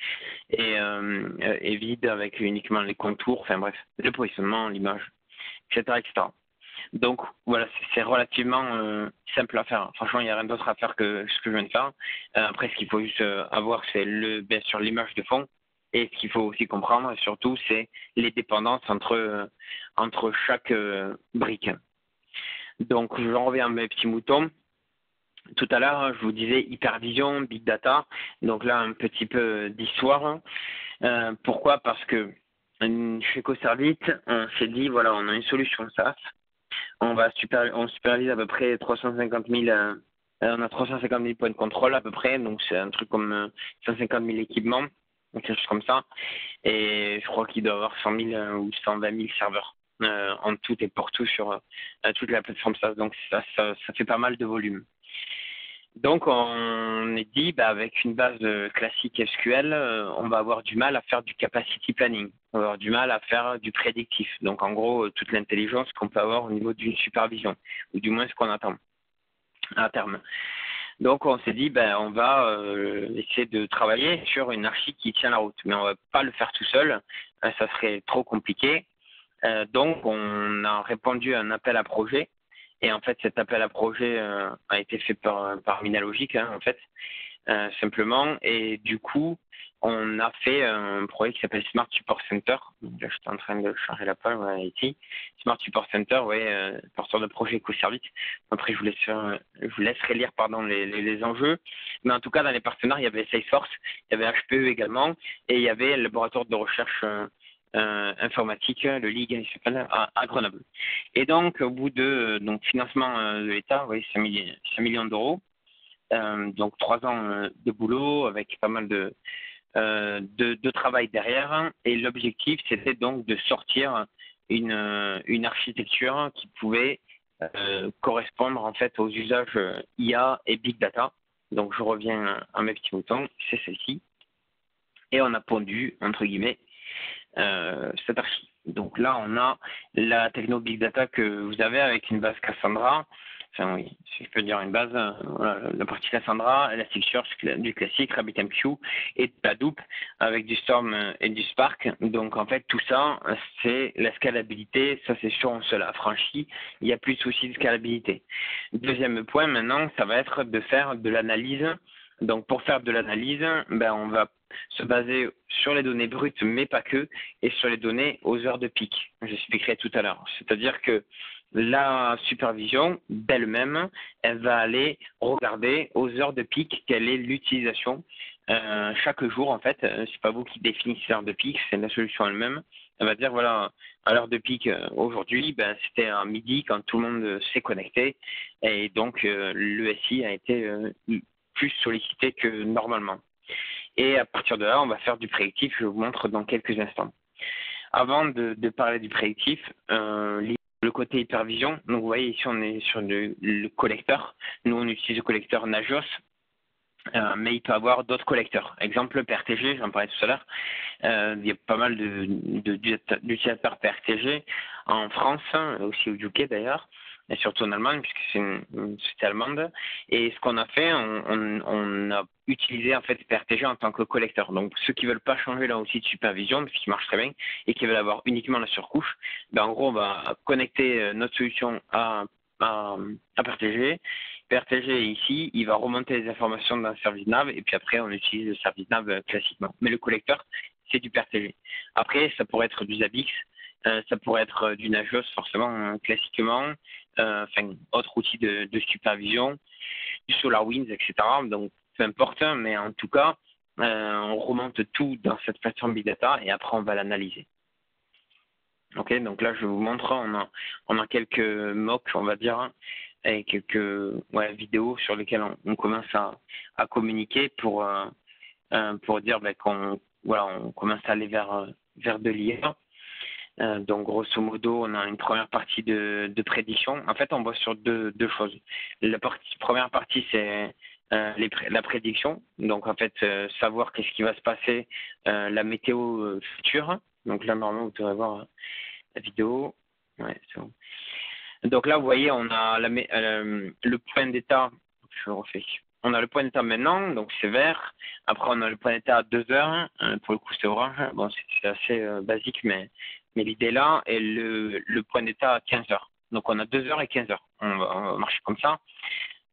est vide avec uniquement les contours, enfin bref, le positionnement, l'image, etc., etc. Donc voilà, c'est relativement simple à faire. Franchement, il n'y a rien d'autre à faire que ce que je viens de faire. Après, ce qu'il faut juste avoir, c'est bien sûr l'image de fond. Et ce qu'il faut aussi comprendre, surtout, c'est les dépendances entre chaque brique. Donc, je reviens à mes petits moutons. Tout à l'heure, je vous disais hypervision, big data. Donc là, un petit peu d'histoire. Pourquoi? Parce que chez Coservit, on s'est dit, voilà, on a une solution SaaS. On supervise à peu près 350 000, on a 350 000 points de contrôle à peu près. Donc, c'est un truc comme 150 000 équipements, quelque chose comme ça. Et je crois qu'il doit y avoir 100 000 ou 120 000 serveurs. En tout et pour tout sur toute la plateforme SaaS. Donc ça fait pas mal de volume. Donc on est dit, avec une base classique SQL, on va avoir du mal à faire du capacity planning, on va avoir du mal à faire du prédictif. Donc en gros, toute l'intelligence qu'on peut avoir au niveau d'une supervision, ou du moins ce qu'on attend à terme. Donc on s'est dit, on va essayer de travailler sur une archi qui tient la route, mais on va pas le faire tout seul, ça serait trop compliqué. Donc, on a répondu à un appel à projet. Et en fait, cet appel à projet a été fait par Minalogic, en fait, simplement. Et du coup, on a fait un projet qui s'appelle Smart Support Center. Donc là, je suis en train de charger la page, voilà, ici. Smart Support Center, porteur de projet Coservit. Après, je vous laisserai lire les enjeux. Mais en tout cas, dans les partenaires, il y avait Salesforce, il y avait HPE également, et il y avait le laboratoire de recherche informatique, le LIG, il s'appelle, à Grenoble. Et donc, au bout de financement de l'État, 5 millions d'euros, donc 3 ans de boulot avec pas mal de travail derrière. Et l'objectif, c'était donc de sortir une architecture qui pouvait correspondre en fait aux usages IA et Big Data. Donc, je reviens à mes petits moutons, c'est celle-ci. Et on a pondu, entre guillemets, cette archi. Donc là, on a la techno Big Data que vous avez avec une base Cassandra. Enfin oui, si je peux dire une base, voilà, la partie Cassandra, Elasticsearch, du classique, RabbitMQ et de la Hadoop avec du Storm et du Spark. Donc en fait, tout ça, c'est la scalabilité. Ça, c'est sûr, on se l'a affranchi. Il n'y a plus de souci de scalabilité. Deuxième point, maintenant, ça va être de faire de l'analyse. Donc pour faire de l'analyse, on va se baser sur les données brutes, mais pas que, et sur les données aux heures de pic. J'expliquerai tout à l'heure. C'est-à-dire que la supervision d'elle-même, elle va aller regarder aux heures de pic quelle est l'utilisation chaque jour. En fait, c'est pas vous qui définissez l'heure de pic, c'est la solution elle-même. Elle va dire voilà, à l'heure de pic aujourd'hui, c'était à midi quand tout le monde s'est connecté, et donc le SI a été plus sollicité que normalement. Et à partir de là, on va faire du prédictif. Je vous montre dans quelques instants. Avant de parler du prédictif, le côté hypervision. Donc vous voyez ici, on est sur le collecteur. Nous, on utilise le collecteur Nagios, mais il peut avoir d'autres collecteurs. Exemple PRTG, j'en parlais tout à l'heure. Il y a pas mal d'utilisateurs PRTG en France, aussi au UK d'ailleurs, et surtout en Allemagne, puisque c'est une société allemande. Et ce qu'on a fait, on a utilisé en fait PRTG en tant que collecteur. Donc ceux qui veulent pas changer là aussi de supervision, parce qu'il marche très bien, et qui veulent avoir uniquement la surcouche, en gros on va connecter notre solution à PRTG. PRTG ici, il va remonter les informations dans le service nav, et puis après on utilise le service nav classiquement. Mais le collecteur, c'est du PRTG. Après, ça pourrait être du Zabbix, ça pourrait être du Nagios forcément classiquement, autre outil de supervision, du SolarWinds, etc. Donc peu importe, mais en tout cas, on remonte tout dans cette plateforme Big Data et après on va l'analyser. Ok, donc là je vous montre, on a quelques mocks, on va dire, et quelques vidéos sur lesquelles on commence à communiquer pour dire on commence à aller vers de l'IA. Donc grosso modo, on a une première partie de prédiction. En fait, on voit sur deux choses. Première partie, c'est la prédiction. Donc en fait, savoir qu'est-ce qui va se passer, la météo future. Donc là, normalement, vous devrez voir la vidéo. Ouais, c'est bon. Donc là, vous voyez, on a le point d'état. Je refais. On a le point d'état maintenant, donc c'est vert. Après, on a le point d'état à 2 heures. Pour le coup, c'est orange. Bon, c'est assez basique, mais l'idée est là. Et le point d'état à 15 heures. Donc, on a 2 heures et 15 heures. On va marcher comme ça.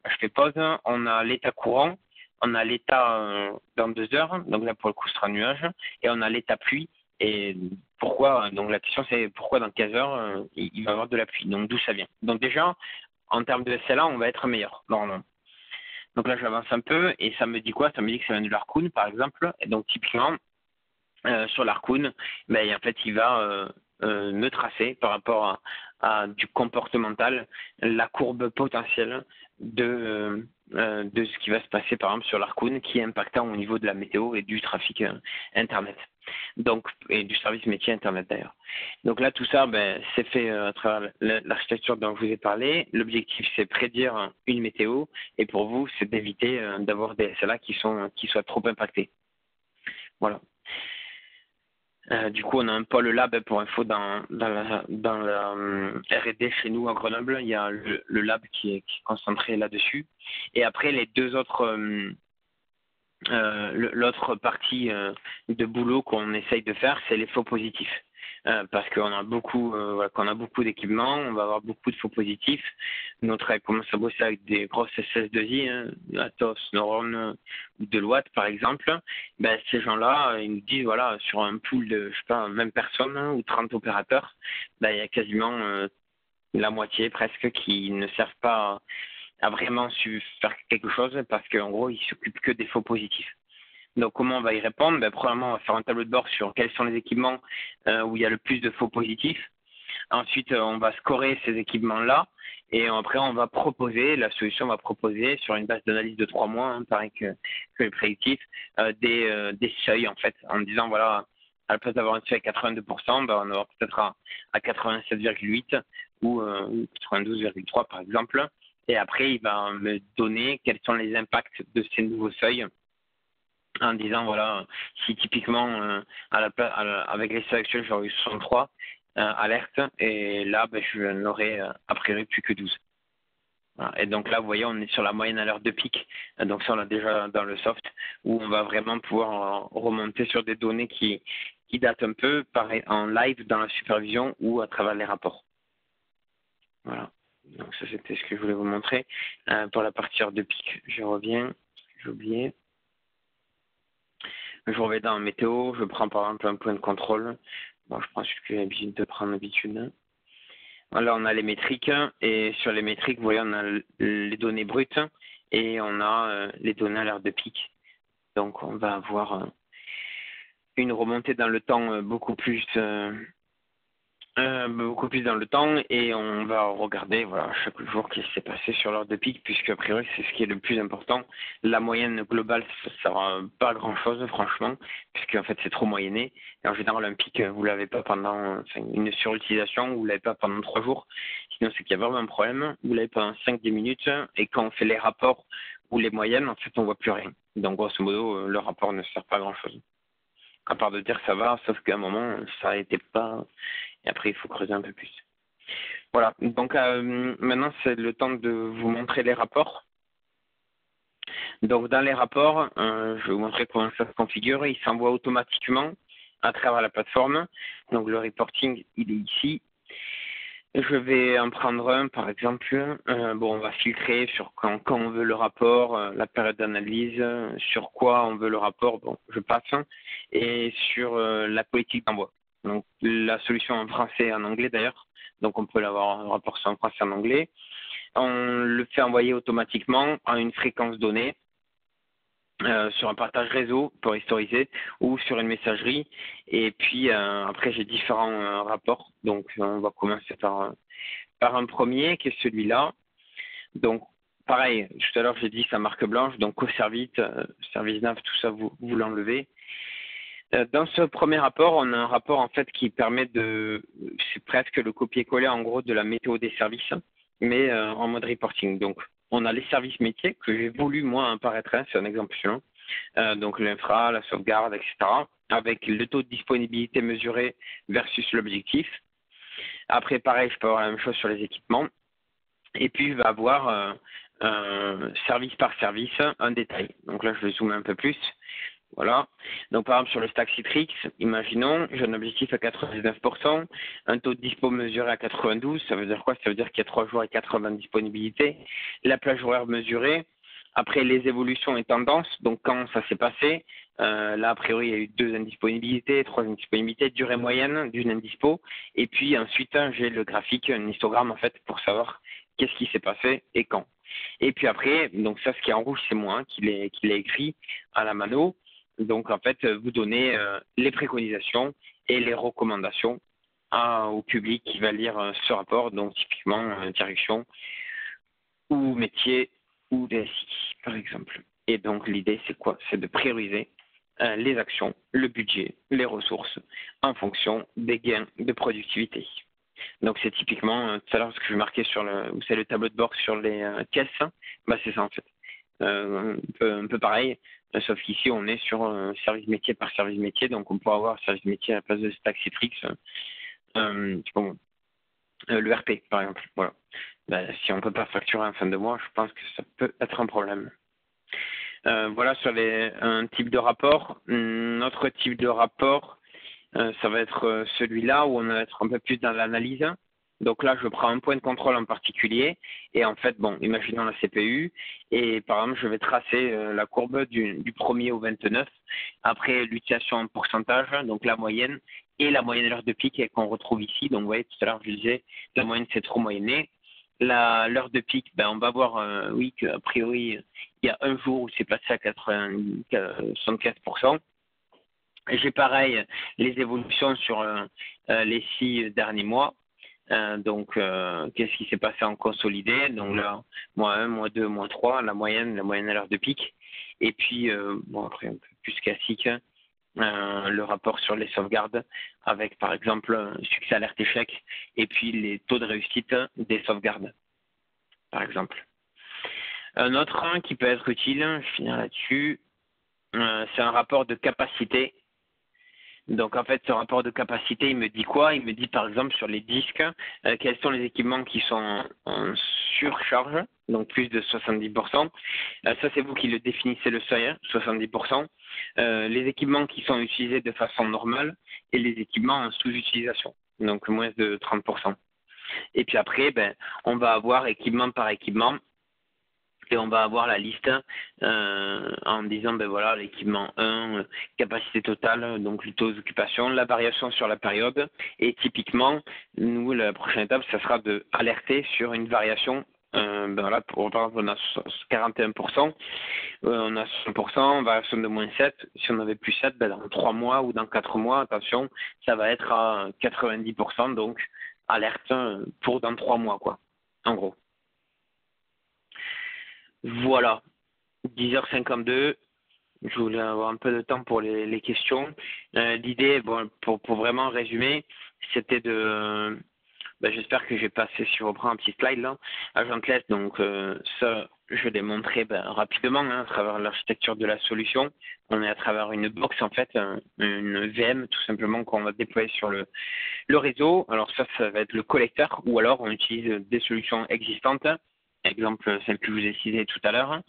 Je fais pause. On a l'état courant. On a l'état dans 2 heures. Donc là, pour le coup, ce sera nuage. Et on a l'état pluie. Et pourquoi? Donc la question c'est pourquoi dans 15 heures il va y avoir de la pluie. Donc d'où ça vient? Donc déjà, en termes de SLA, on va être meilleur normalement. Donc là, j'avance un peu et ça me dit quoi? Ça me dit que ça vient de l'Arcoon, par exemple. Et donc typiquement, sur l'Arcoon, en fait, il va me tracer par rapport à du comportemental la courbe potentielle de ce qui va se passer, par exemple, sur l'Arcoon, qui est impactant au niveau de la météo et du trafic Internet. Donc, et du service métier Internet d'ailleurs. Donc là, tout ça, c'est fait à travers l'architecture dont je vous ai parlé. L'objectif, c'est prédire une météo, et pour vous, c'est d'éviter d'avoir des SLA qui soient trop impactés. Voilà. Du coup, on a un pôle lab pour info dans la R&D chez nous à Grenoble. Il y a le lab qui est concentré là-dessus. Et après, les deux autres l'autre partie de boulot qu'on essaye de faire, c'est les faux positifs. Parce qu'on a beaucoup, qu'on a beaucoup d'équipements, on va avoir beaucoup de faux positifs. Nous, on commence à bosser avec des grosses SS2I, Atos, Neuron ou Deloitte par exemple. Ces gens-là, ils nous disent, voilà, sur un pool de, je sais pas, 20 personnes ou 30 opérateurs, il y a quasiment la moitié presque qui ne servent pas à vraiment su faire quelque chose parce qu'en gros, ils s'occupent que des faux positifs. Donc, comment on va y répondre? Premièrement, on va faire un tableau de bord sur quels sont les équipements où il y a le plus de faux positifs. Ensuite, on va scorer ces équipements-là et après, on va proposer, la solution va proposer sur une base d'analyse de 3 mois, pareil que le prédictif, des seuils en fait, en disant voilà, à la place d'avoir un seuil à 82%, on va avoir peut-être à 87,8 ou 92,3 par exemple. Et après, il va me donner quels sont les impacts de ces nouveaux seuils en disant, voilà, si typiquement, avec les seuils actuels, j'aurais eu 63 alertes, et là, je n'aurais a priori plus que 12. Voilà. Et donc là, vous voyez, on est sur la moyenne à l'heure de pic. Donc ça, on l'a déjà dans le soft, où on va vraiment pouvoir remonter sur des données qui datent un peu, pareil, en live dans la supervision ou à travers les rapports. Voilà. Donc ça, c'était ce que je voulais vous montrer. Pour la partie heure de pic, je reviens. J'ai oublié. Je reviens dans météo. Je prends par exemple un point de contrôle. Bon, je prends celui que j'ai l'habitude de prendre d'habitude. Là, on a les métriques. Et sur les métriques, vous voyez, on a les données brutes et on a les données à l'heure de pic. Donc, on va avoir une remontée dans le temps beaucoup plus dans le temps, et on va regarder chaque jour ce qui s'est passé sur l'heure de pic, puisque a priori c'est ce qui est le plus important. La moyenne globale, ça ne sera pas grand chose franchement, puisque en fait c'est trop moyenné, et en général un pic vous l'avez pas pendant une surutilisation, vous l'avez pas pendant 3 jours, sinon c'est qu'il y a vraiment un problème. Vous l'avez pendant 5-10 minutes, et quand on fait les rapports ou les moyennes, en fait on voit plus rien. Donc grosso modo le rapport ne sert pas à grand chose, à part de dire que ça va, sauf qu'à un moment ça n'était pas. Et après, il faut creuser un peu plus. Voilà. Donc, maintenant, c'est le temps de vous montrer les rapports. Donc, dans les rapports, je vais vous montrer comment ça se configure. Il s'envoie automatiquement à travers la plateforme. Donc, le reporting, il est ici. Je vais en prendre un, par exemple. On va filtrer sur quand on veut le rapport, la période d'analyse, sur quoi on veut le rapport. Bon, je passe. Et sur la politique d'envoi. Donc, la solution en français et en anglais d'ailleurs. Donc, on peut l'avoir un rapport en français et en anglais. On le fait envoyer automatiquement à une fréquence donnée. sur un partage réseau pour historiser ou sur une messagerie. Et puis après, j'ai différents rapports. Donc, on va commencer par un premier qui est celui-là. Donc, pareil, tout à l'heure, j'ai dit sa marque blanche. Donc, CoServit, ServiceNav, tout ça, vous l'enlevez. Dans ce premier rapport, on a un rapport en fait qui permet c'est presque le copier-coller en gros de la météo des services, mais en mode reporting. Donc, on a les services métiers que j'ai voulu moi apparaître, c'est un exemple suivant. Donc l'infra, la sauvegarde, etc. Avec le taux de disponibilité mesuré versus l'objectif. Après, pareil, je peux avoir la même chose sur les équipements. Et puis, je vais avoir service par service un détail. Donc là, je vais zoomer un peu plus. Voilà. Donc, par exemple, sur le stack Citrix, imaginons, j'ai un objectif à 99%, un taux de dispo mesuré à 92. Ça veut dire quoi? Ça veut dire qu'il y a 3 jours et 80 de disponibilité. La plage horaire mesurée. Après, les évolutions et tendances. Donc, quand ça s'est passé, là, a priori, il y a eu 2 indisponibilités, 3 indisponibilités, durée moyenne d'une indispo. Et puis, ensuite, j'ai le graphique, un histogramme, en fait, pour savoir qu'est-ce qui s'est passé et quand. Et puis après, donc ça, ce qui est en rouge, c'est moi qui l'ai écrit à la mano. Donc, en fait, vous donnez les préconisations et les recommandations au public qui va lire ce rapport, donc typiquement direction ou métier ou DSI, par exemple. Et donc, l'idée, c'est quoi? C'est de prioriser les actions, le budget, les ressources en fonction des gains de productivité. Donc, c'est typiquement, tout à l'heure, ce que je marquais sur vous savez, le tableau de bord sur les caisses, bah, c'est ça en fait. Un peu pareil, sauf qu'ici, on est sur service métier par service métier, donc on pourra avoir service métier à la place de Stack Citrix, le RP, par exemple. Voilà. Bah, si on ne peut pas facturer en fin de mois, je pense que ça peut être un problème. Voilà sur un type de rapport. Notre type de rapport, ça va être celui-là où on va être un peu plus dans l'analyse. Donc là, je prends un point de contrôle en particulier et en fait, bon, imaginons la CPU et par exemple, je vais tracer la courbe du 1er au 29. Après, l'utilisation en pourcentage, donc la moyenne et la moyenne heure de pic qu'on retrouve ici. Donc, vous voyez, tout à l'heure, je disais, la moyenne, c'est trop moyenné. L'heure de pic, ben, on va voir, oui, qu'a priori, il y a un jour où c'est passé à 75%. J'ai pareil les évolutions sur les 6 derniers mois. Donc, qu'est-ce qui s'est passé en consolidé? Donc là, -1, -2, -3, la moyenne à l'heure de pic. Et puis, bon, après, un peu plus classique, le rapport sur les sauvegardes avec, par exemple, succès, alerte, échec, et puis les taux de réussite des sauvegardes, par exemple. Un autre qui peut être utile, je finis là-dessus, c'est un rapport de capacité. Donc en fait, ce rapport de capacité, il me dit quoi? Il me dit par exemple sur les disques, quels sont les équipements qui sont en surcharge, donc plus de 70%. Ça, c'est vous qui le définissez le seuil, 70%. Les équipements qui sont utilisés de façon normale et les équipements en sous-utilisation, donc moins de 30%. Et puis après, ben, on va avoir équipement par équipement. Et on va avoir la liste en disant, ben voilà, l'équipement 1, capacité totale, donc le taux d'occupation, la variation sur la période. Et typiquement, nous, la prochaine étape, ça sera de alerter sur une variation. Ben voilà, par exemple, on a 41%, on a 60%, variation de -7. Si on avait plus 7, ben dans 3 mois ou dans 4 mois, attention, ça va être à 90%, donc alerte pour dans 3 mois, quoi, en gros. Voilà, 10h52. Je voulais avoir un peu de temps pour les questions. L'idée, bon, pour vraiment résumer, c'était de... Ben, j'espère que j'ai passé, si je reprends un petit slide là, Agentless, donc ça, je l'ai montré rapidement à travers l'architecture de la solution. On est à travers une box en fait, une VM tout simplement qu'on va déployer sur le réseau. Alors ça va être le collecteur ou alors on utilise des solutions existantes, exemple celle que je vous ai citée tout à l'heure,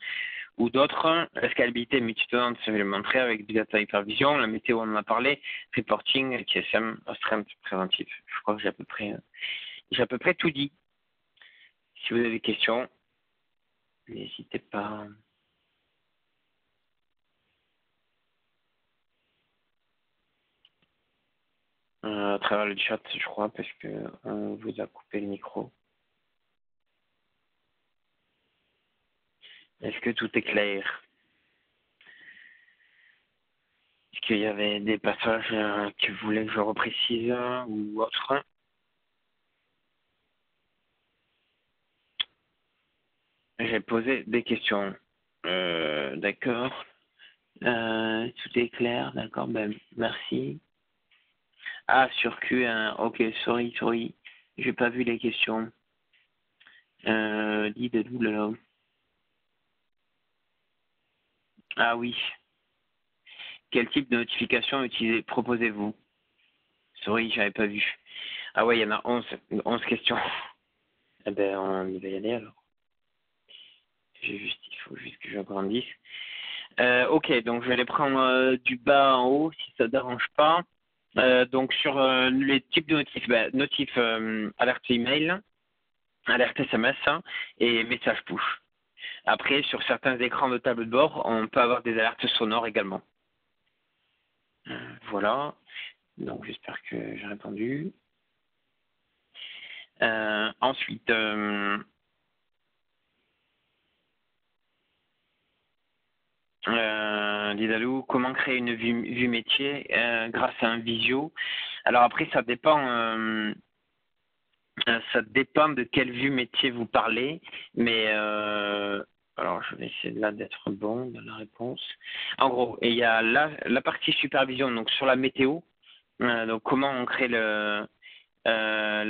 ou d'autres. La scalabilité multitenante, je vais le montrer avec Big Data Hypervision, la météo on en a parlé, reporting, TSM, Austrent préventif. Je crois que j'ai à peu près tout dit. Si vous avez des questions, n'hésitez pas. À travers le chat, je crois, parce que on vous a coupé le micro. Est-ce que tout est clair? qu'il y avait des passages que vous voulez que je reprécise ou autre. J'ai posé des questions. D'accord. Tout est clair, d'accord, ben merci. Ah, sur Q1, ok, sorry. J'ai pas vu les questions. Dis de d'où là. Ah oui. Quel type de notification proposez-vous? Sorry, j'avais pas vu. Ah ouais, il y en a 11 questions. Eh ben, on y va y aller alors. Il faut juste que j'agrandisse. Ok, donc je vais les prendre du bas en haut, si ça ne dérange pas. Donc sur les types de notifs, notif alerte email, alerte SMS et message push. Après, sur certains écrans de tableau de bord, on peut avoir des alertes sonores également. Voilà. Donc j'espère que j'ai répondu. Ensuite, Lidalou, comment créer une vue métier grâce à un visio? Alors après, ça dépend de quelle vue métier vous parlez, mais alors je vais essayer là d'être bon dans la réponse. En gros, il y a la partie supervision, donc sur la météo. Donc comment on crée la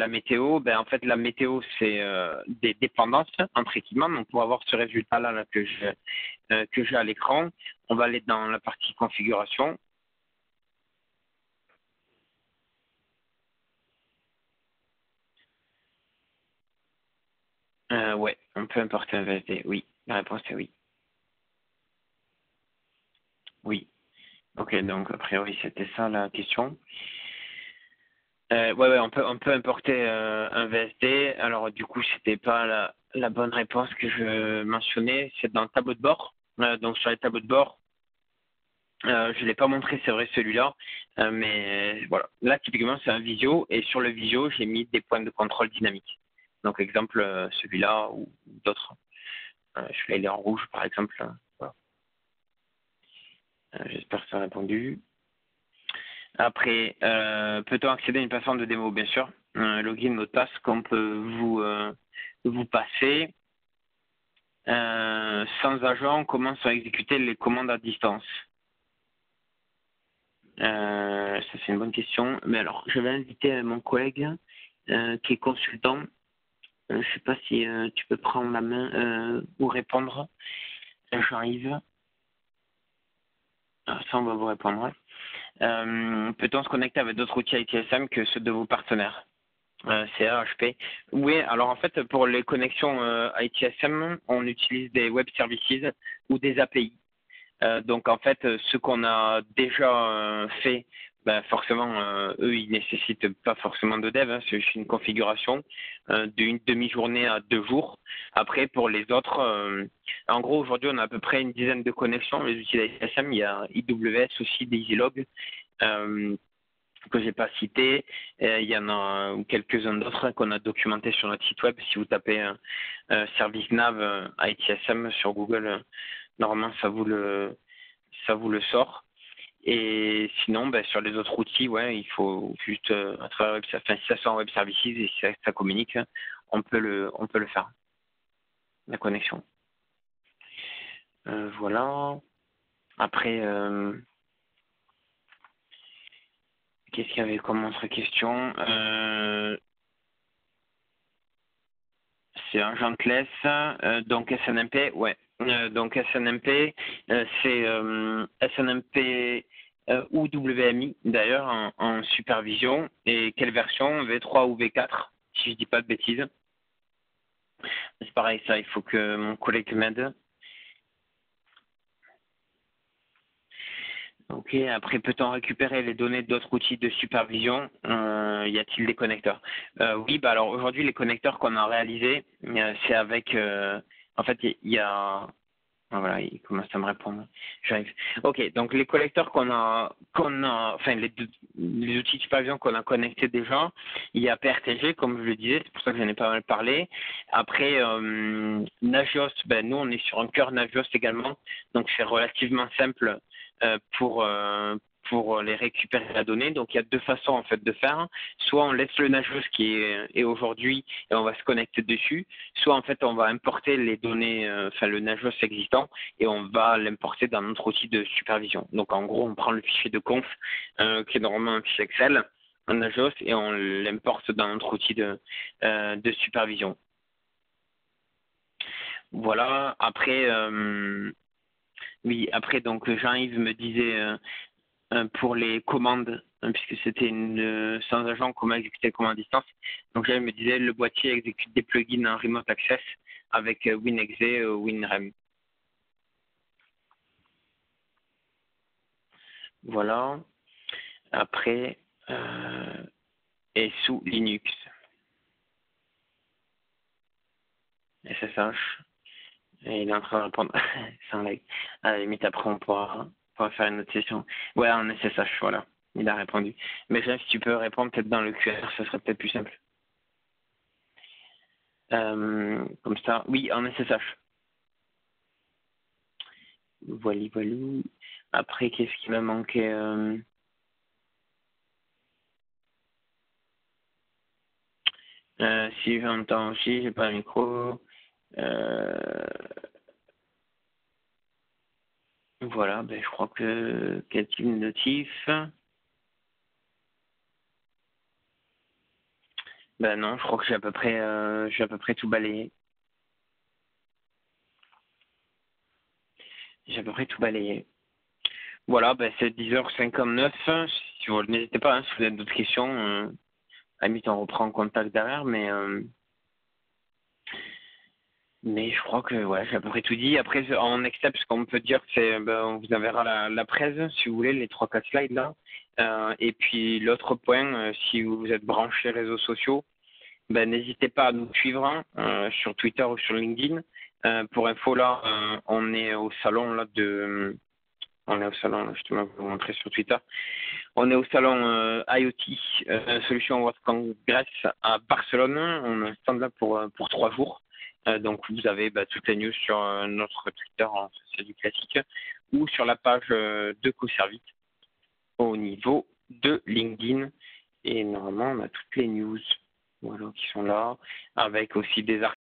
météo? En fait, la météo, c'est des dépendances entre équipements. Donc, pour avoir ce résultat-là que j'ai à l'écran, on va aller dans la partie configuration. Ouais, on peut importer un VSD. Oui, la réponse est oui. Oui. Ok, donc a priori, c'était ça la question. Ouais, on peut importer un VSD. Alors, du coup, c'était pas la bonne réponse que je mentionnais. C'est dans le tableau de bord. Donc, sur les tableaux de bord, je ne l'ai pas montré, c'est vrai, celui-là. Mais voilà. Là, typiquement, c'est un visio. Et sur le visio, j'ai mis des points de contrôle dynamiques. Donc, exemple, celui-là ou d'autres. Celui-là, il est en rouge, par exemple. Voilà. J'espère que ça a répondu. Après, peut-on accéder à une plateforme de démo? Bien sûr. Login, mot de passe qu'on peut vous passer. Sans agent, comment sont exécutées les commandes à distance? Ça, c'est une bonne question. Mais alors, je vais inviter mon collègue qui est consultant. Je ne sais pas si tu peux prendre la main ou répondre. J'arrive. Ça, on va vous répondre. Peut-on se connecter avec d'autres outils ITSM que ceux de vos partenaires? CAHP. Oui, alors en fait, pour les connexions ITSM, on utilise des web services ou des API. Donc en fait, ce qu'on a déjà fait, forcément, eux, ils nécessitent pas forcément de dev, c'est juste une configuration d'une demi-journée à 2 jours. Après, pour les autres, en gros, aujourd'hui, on a à peu près une dizaine de connexions. Les outils d'ITSM, il y a IWS aussi, des EasyLog. Que j'ai pas cité. Il y en a quelques-uns d'autres qu'on a documentés sur notre site web. Si vous tapez ServiceNav ITSM sur Google, normalement ça vous le sort. Et sinon, sur les autres outils, ouais, il faut juste à travers web, si ça sort en web services et si ça communique, on peut le faire, la connexion. Voilà. Après. Qu'est-ce qu'il y avait comme autre question? C'est un Gentless, donc SNMP, ouais. Donc SNMP, c'est SNMP ou WMI d'ailleurs en supervision. Et quelle version? V3 ou V4, si je dis pas de bêtises. C'est pareil, ça, il faut que mon collègue m'aide. Ok, après, peut-on récupérer les données d'autres outils de supervision? Y a-t-il des connecteurs? Oui, alors aujourd'hui, les connecteurs qu'on a réalisés, c'est avec... en fait, il y a... Voilà, il commence à me répondre. J'arrive. Ok, donc les connecteurs enfin les outils de supervision qu'on a connectés déjà, il y a PRTG, comme je le disais, c'est pour ça que j'en ai pas mal parlé. Après, Nagios, nous on est sur un cœur Nagios également, donc c'est relativement simple pour pour les récupérer la donnée. Donc il y a deux façons en fait de faire. Soit on laisse le Nagios qui est aujourd'hui et on va se connecter dessus. Soit en fait on va importer les données, le Nagios existant et on va l'importer dans notre outil de supervision. Donc en gros on prend le fichier de conf qui est normalement un fichier Excel, un Nagios, et on l'importe dans notre outil de supervision. Voilà. Après, oui, après donc Jean-Yves me disait pour les commandes, puisque c'était sans agent, comment exécuter les commandes à distance. Donc Jean-Yves me disait le boîtier exécute des plugins en remote access avec WinExe, WinRAM. Voilà. Après, et sous Linux. SSH. Et il est en train de répondre sans lag. À la limite, après, on pourra faire une autre session. Ouais, en SSH, voilà. Il a répondu. Mais Jeff, si tu peux répondre peut-être dans le QR, ça serait peut-être plus simple. Comme ça. Oui, en SSH. Voilà. Après, qu'est-ce qui m'a manqué si j'entends aussi, j'ai pas le micro. Voilà, ben, je crois que quel type de notif? Ben non, je crois que j'ai à peu près tout balayé. J'ai à peu près tout balayé. Voilà, ben c'est 10h59. Si vous n'hésitez pas, hein, si vous avez d'autres questions, à la limite on reprend contact derrière, mais je crois que ouais, j'ai à peu près tout dit. Après, en next step, ce qu'on peut dire, c'est on vous enverra la presse, si vous voulez, les 3-4 slides là. Et puis l'autre point, si vous êtes branché réseaux sociaux, n'hésitez pas à nous suivre sur Twitter ou sur LinkedIn. Pour info là, on est au salon là on est au salon là, justement, je vais vous montrer sur Twitter. On est au salon IoT Solution World Congress à Barcelone. On a un stand là pour 3 jours. Donc vous avez toutes les news sur notre Twitter, c'est du classique, ou sur la page de Coservit au niveau de LinkedIn. Et normalement, on a toutes les news qui sont là, avec aussi des articles